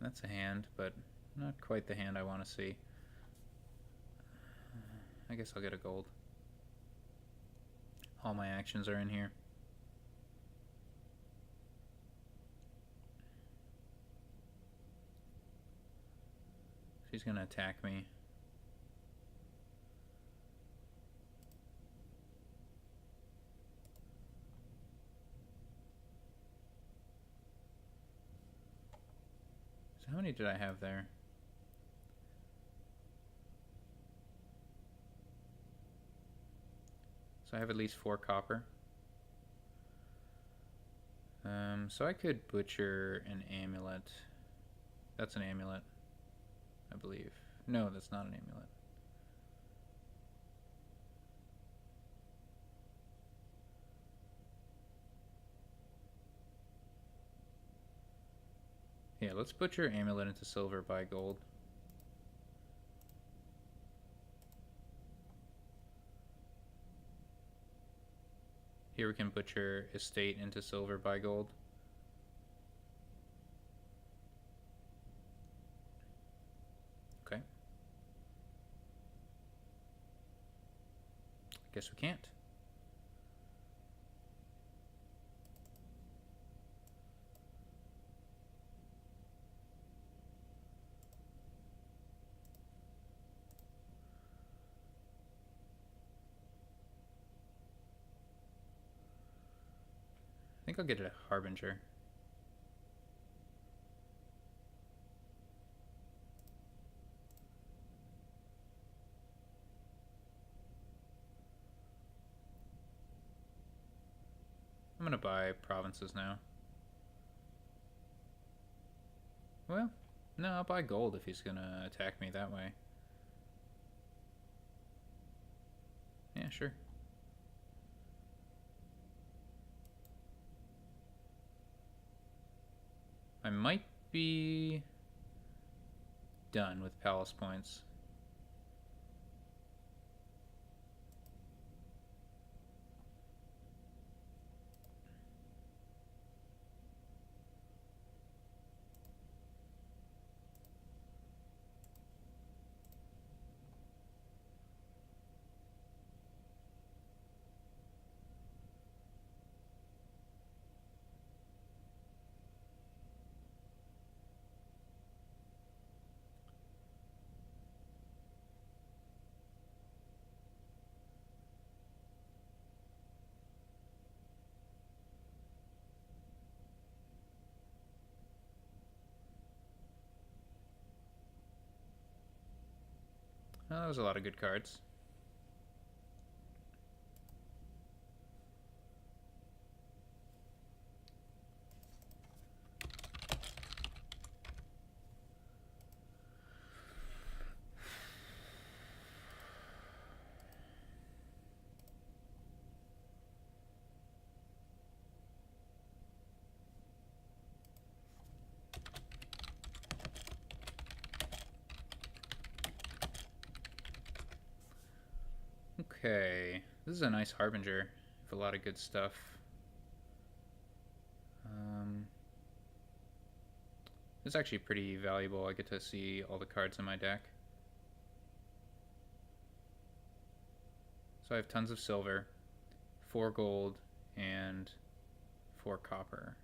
Speaker 1: That's a hand, but not quite the hand I want to see. I guess I'll get a gold. All my actions are in here. She's gonna attack me. So how many did I have there? So I have at least 4 copper. So I could butcher an amulet. That's an amulet, I believe. No, that's not an amulet. Yeah, let's butcher amulet into silver, buy gold. Here we can butcher estate into silver, buy gold. Okay. Guess we can't. I think I'll get a Harbinger. I'm gonna buy provinces now. Well, no, I'll buy gold if he's gonna attack me that way. Yeah, sure. I might be done with palace points. Well, that was a lot of good cards. Okay, this is a nice Harbinger with a lot of good stuff. It's actually pretty valuable. I get to see all the cards in my deck. So I have tons of silver, 4 gold, and 4 copper.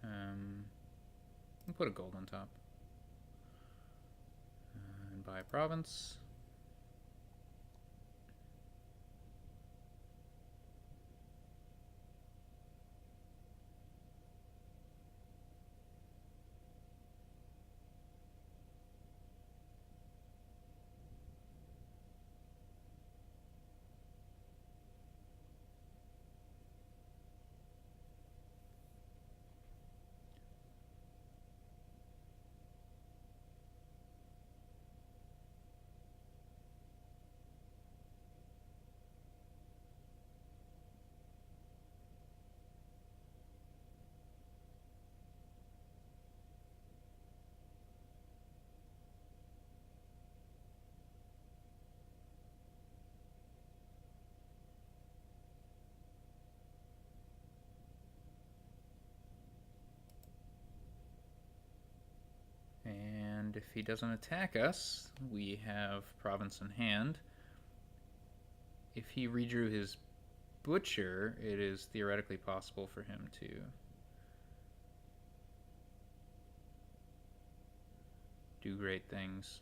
Speaker 1: I'll put a gold on top. And buy a province. And if he doesn't attack us, we have province in hand. If he redrew his butcher, it is theoretically possible for him to do great things.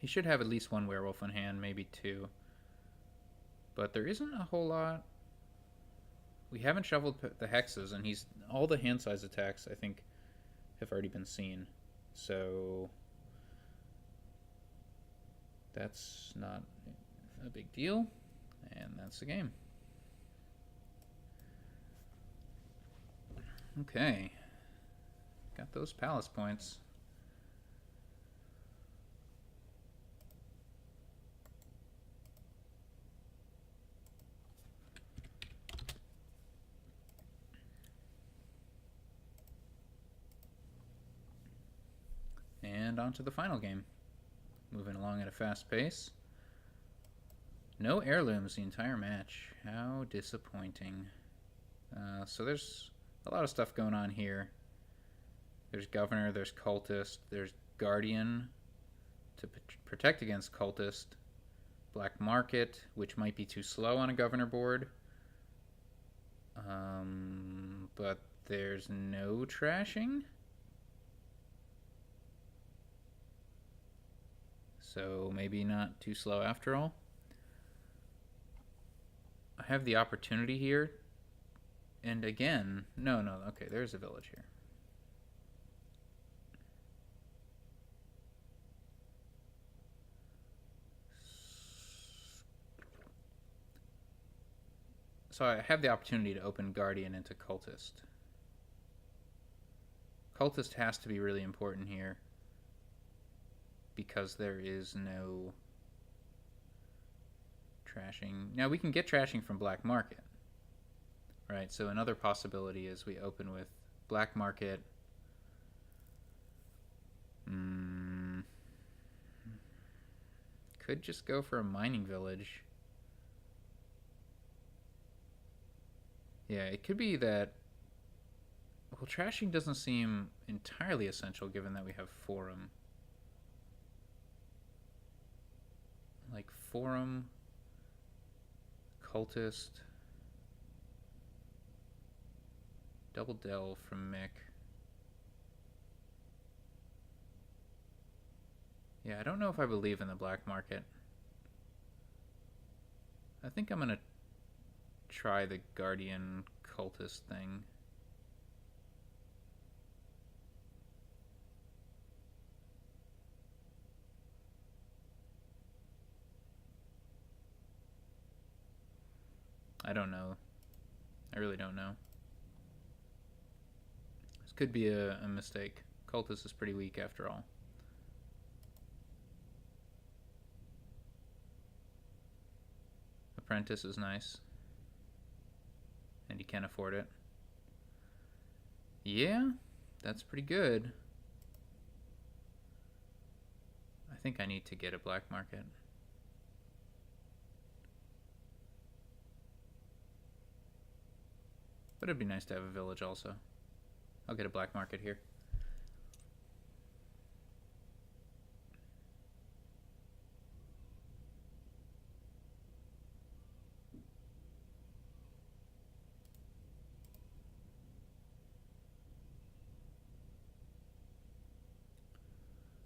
Speaker 1: He should have at least 1 werewolf in hand, maybe 2. But there isn't a whole lot. We haven't shuffled the hexes, and all the hand size attacks, I think, have already been seen. So that's not a big deal. And that's the game. Okay. Got those palace points. And on to the final game. Moving along at a fast pace. No heirlooms the entire match. How disappointing. So there's a lot of stuff going on here. There's Governor, there's Cultist, there's Guardian to protect against Cultist. Black Market, which might be too slow on a Governor board. But there's no trashing. So maybe not too slow after all. I have the opportunity here. And again, no, okay, there's a village here. So I have the opportunity to open Guardian into Cultist. Cultist has to be really important here, because there is no trashing. Now we can get trashing from Black Market, right? So another possibility is we open with Black Market. Could just go for a mining village. Yeah, it could be that. Well, trashing doesn't seem entirely essential given that we have Forum. Like Forum, Cultist, Double Delve from Mick. Yeah, I don't know if I believe in the Black Market. I think I'm gonna try the Guardian Cultist thing. I don't know. I really don't know. This could be a mistake. Cultist is pretty weak after all. Apprentice is nice. And you can afford it. Yeah, that's pretty good. I think I need to get a black market. But it'd be nice to have a village also. I'll get a black market here.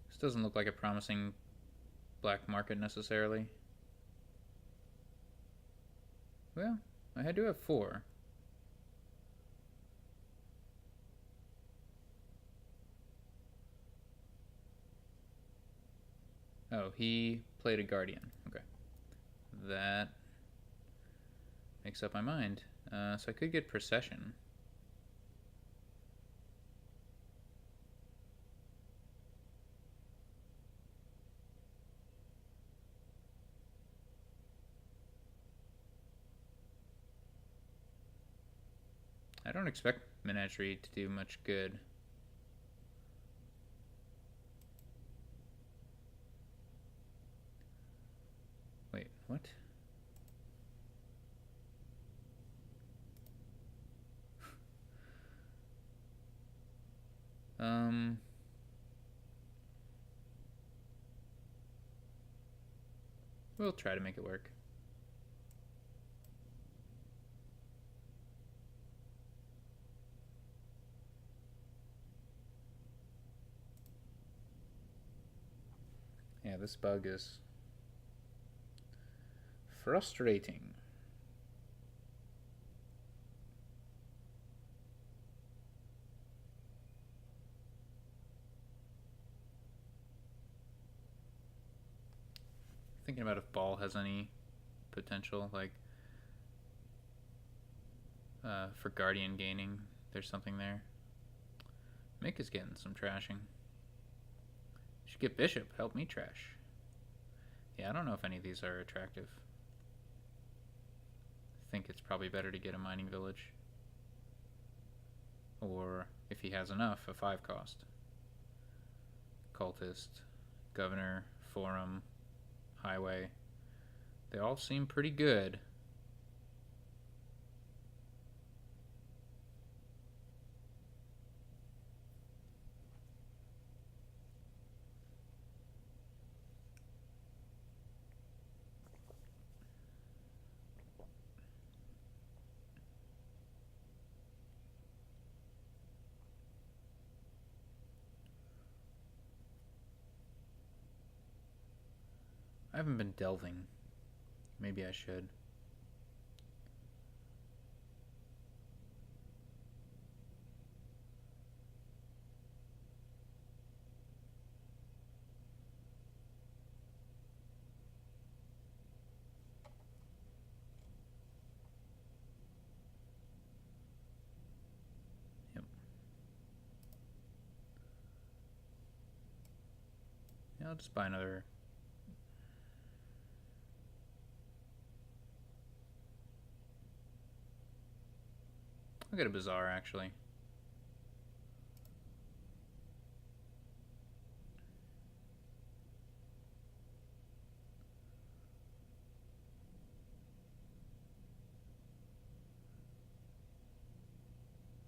Speaker 1: This doesn't look like a promising black market necessarily. Well, I do have 4. Oh, he played a guardian. Okay. That makes up my mind. So I could get procession. I don't expect Menagerie to do much good. Wait, what? We'll try to make it work. Yeah, this bug is frustrating. Thinking about if Ball has any potential, like for Guardian gaining. There's something there. Mick is getting some trashing. Should get Bishop. Help me trash. Yeah, I don't know if any of these are attractive. I think it's probably better to get a mining village. Or, if he has enough, a 5 cost. Cultist, Governor, Forum, Highway. They all seem pretty good. I haven't been delving. Maybe I should. Yep. Yeah, I'll just buy another. I'll get a Bazaar, actually.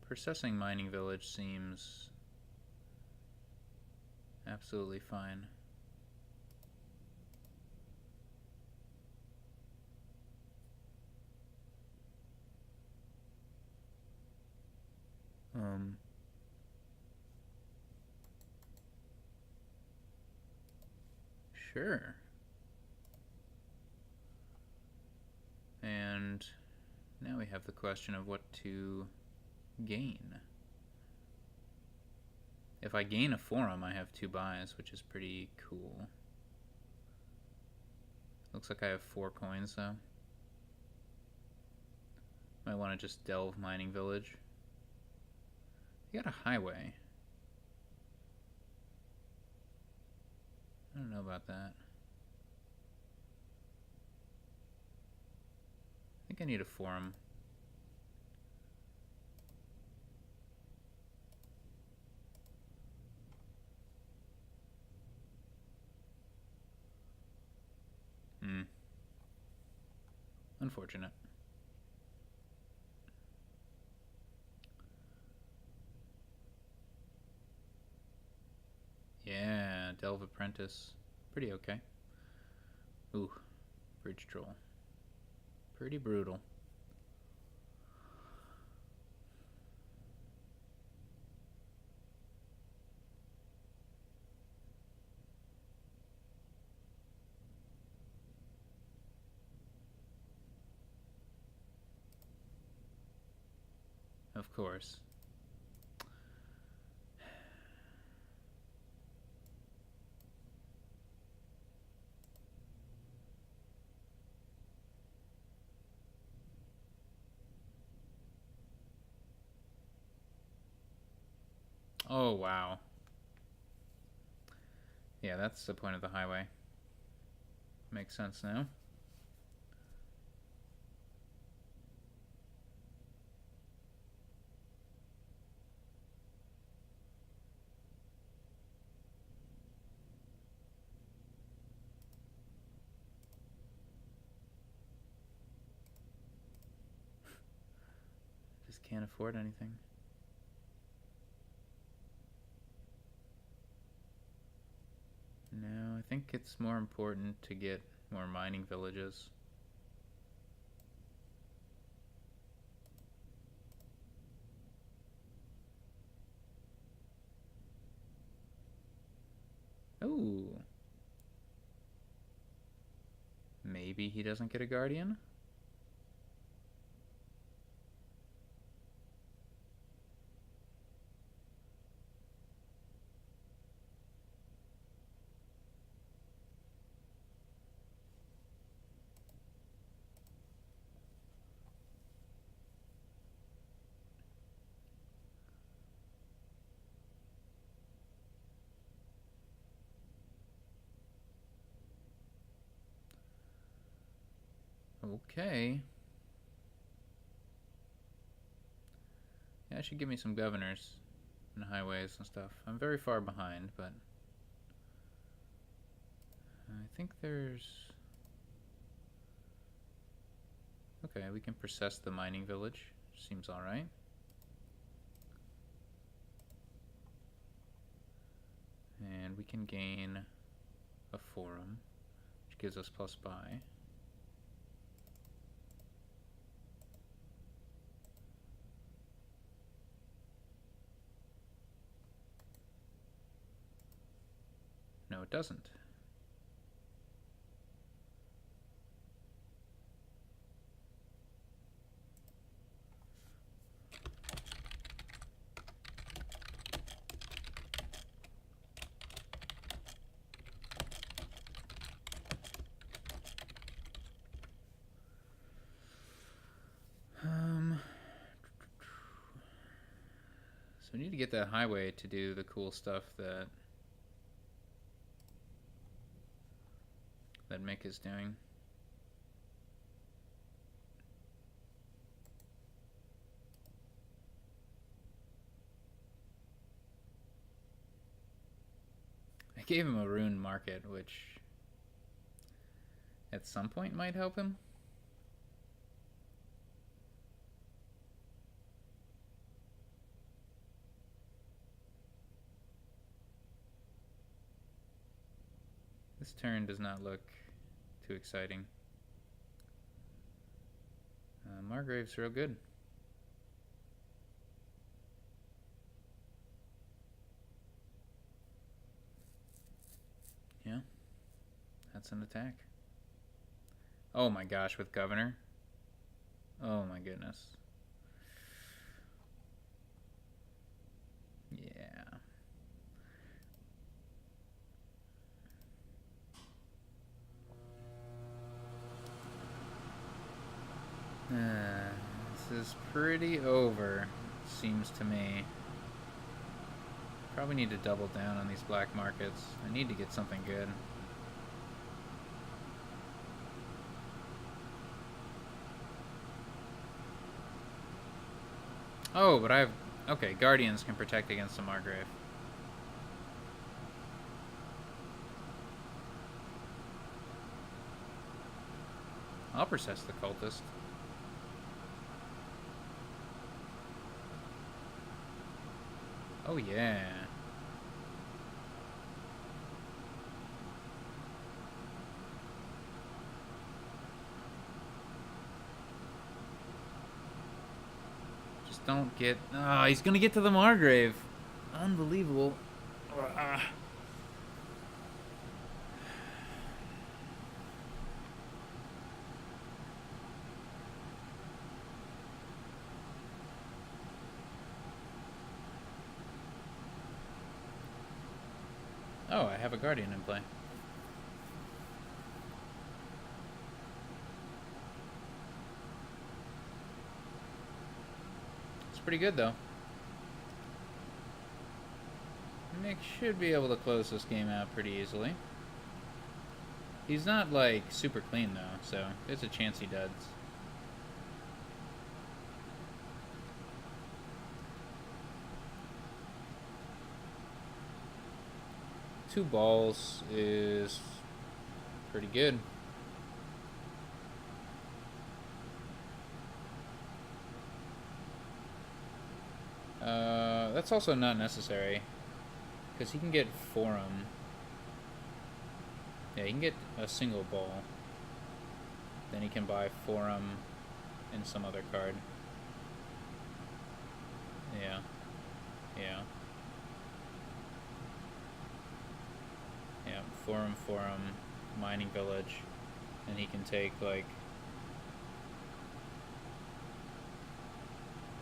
Speaker 1: Processing mining village seems absolutely fine. Sure. And now we have the question of what to gain. If I gain a Forum, I have 2 buys, which is pretty cool. Looks like I have 4 coins, though. Might want to just delve mining village. You got a highway. I don't know about that. I think I need a forum. Unfortunate. Yeah, Delve Apprentice. Pretty okay. Ooh, Bridge Troll. Pretty brutal. Of course. Oh, wow. Yeah, that's the point of the highway. Makes sense now. Just can't afford anything. No, I think it's more important to get more mining villages. Ooh. Maybe he doesn't get a guardian? Okay. Yeah, I should give me some governors and highways and stuff. I'm very far behind, but I think there's... Okay, we can process the mining village. Seems alright. And we can gain a forum, which gives us plus buy. No, it doesn't. So we need to get that highway to do the cool stuff that Mick is doing. I gave him a rune market, which at some point might help him. This turn does not look too exciting. Margrave's real good. Yeah, that's an attack. Oh my gosh, with governor. Oh my goodness. Yeah. is pretty over, seems to me. Probably need to double down on these black markets. I need to get something good. Oh, but I have... Okay, Guardians can protect against the Margrave. I'll process the Cultist. Oh, yeah. Just don't get... Oh, he's gonna get to the Margrave. Unbelievable. Oh, I have a Guardian in play. It's pretty good, though. Nick should be able to close this game out pretty easily. He's not, like, super clean, though, so there's a chance he does. Two balls is pretty good. That's also not necessary, because he can get Forum. Yeah, he can get a single ball. Then he can buy Forum and some other card. Yeah. Yeah. Yeah, Forum, Mining Village, and he can take, like,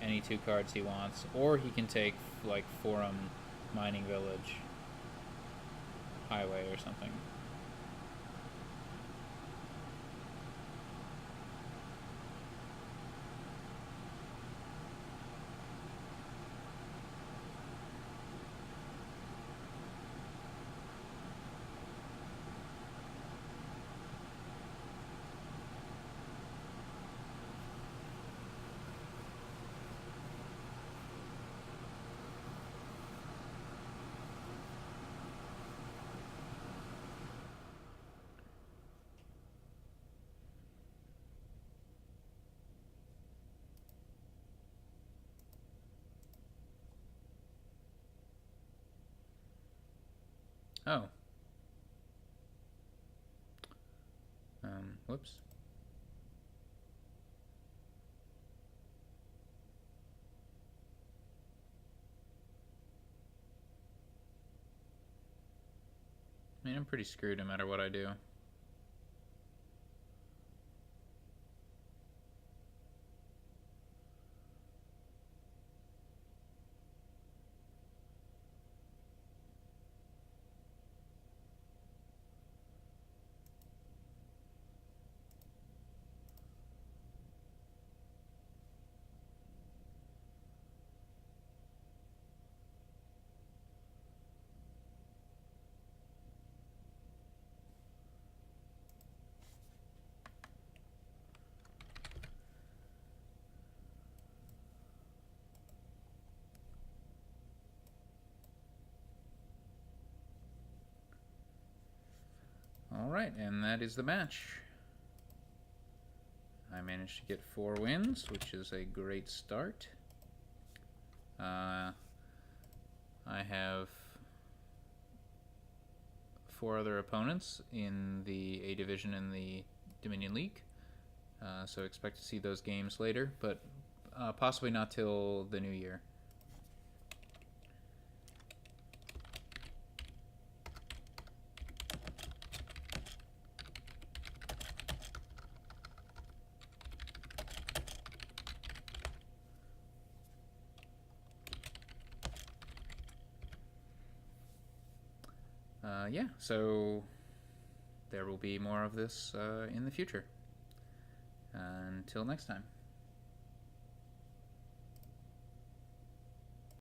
Speaker 1: any two cards he wants, or he can take, like, Forum, Mining Village, Highway, or something. Oh. Whoops. I mean, I'm pretty screwed no matter what I do. Alright, and that is the match. I managed to get 4 wins, which is a great start. I have 4 other opponents in the A Division and the Dominion League, so expect to see those games later, but possibly not till the new year. Yeah, so there will be more of this in the future. Until next time.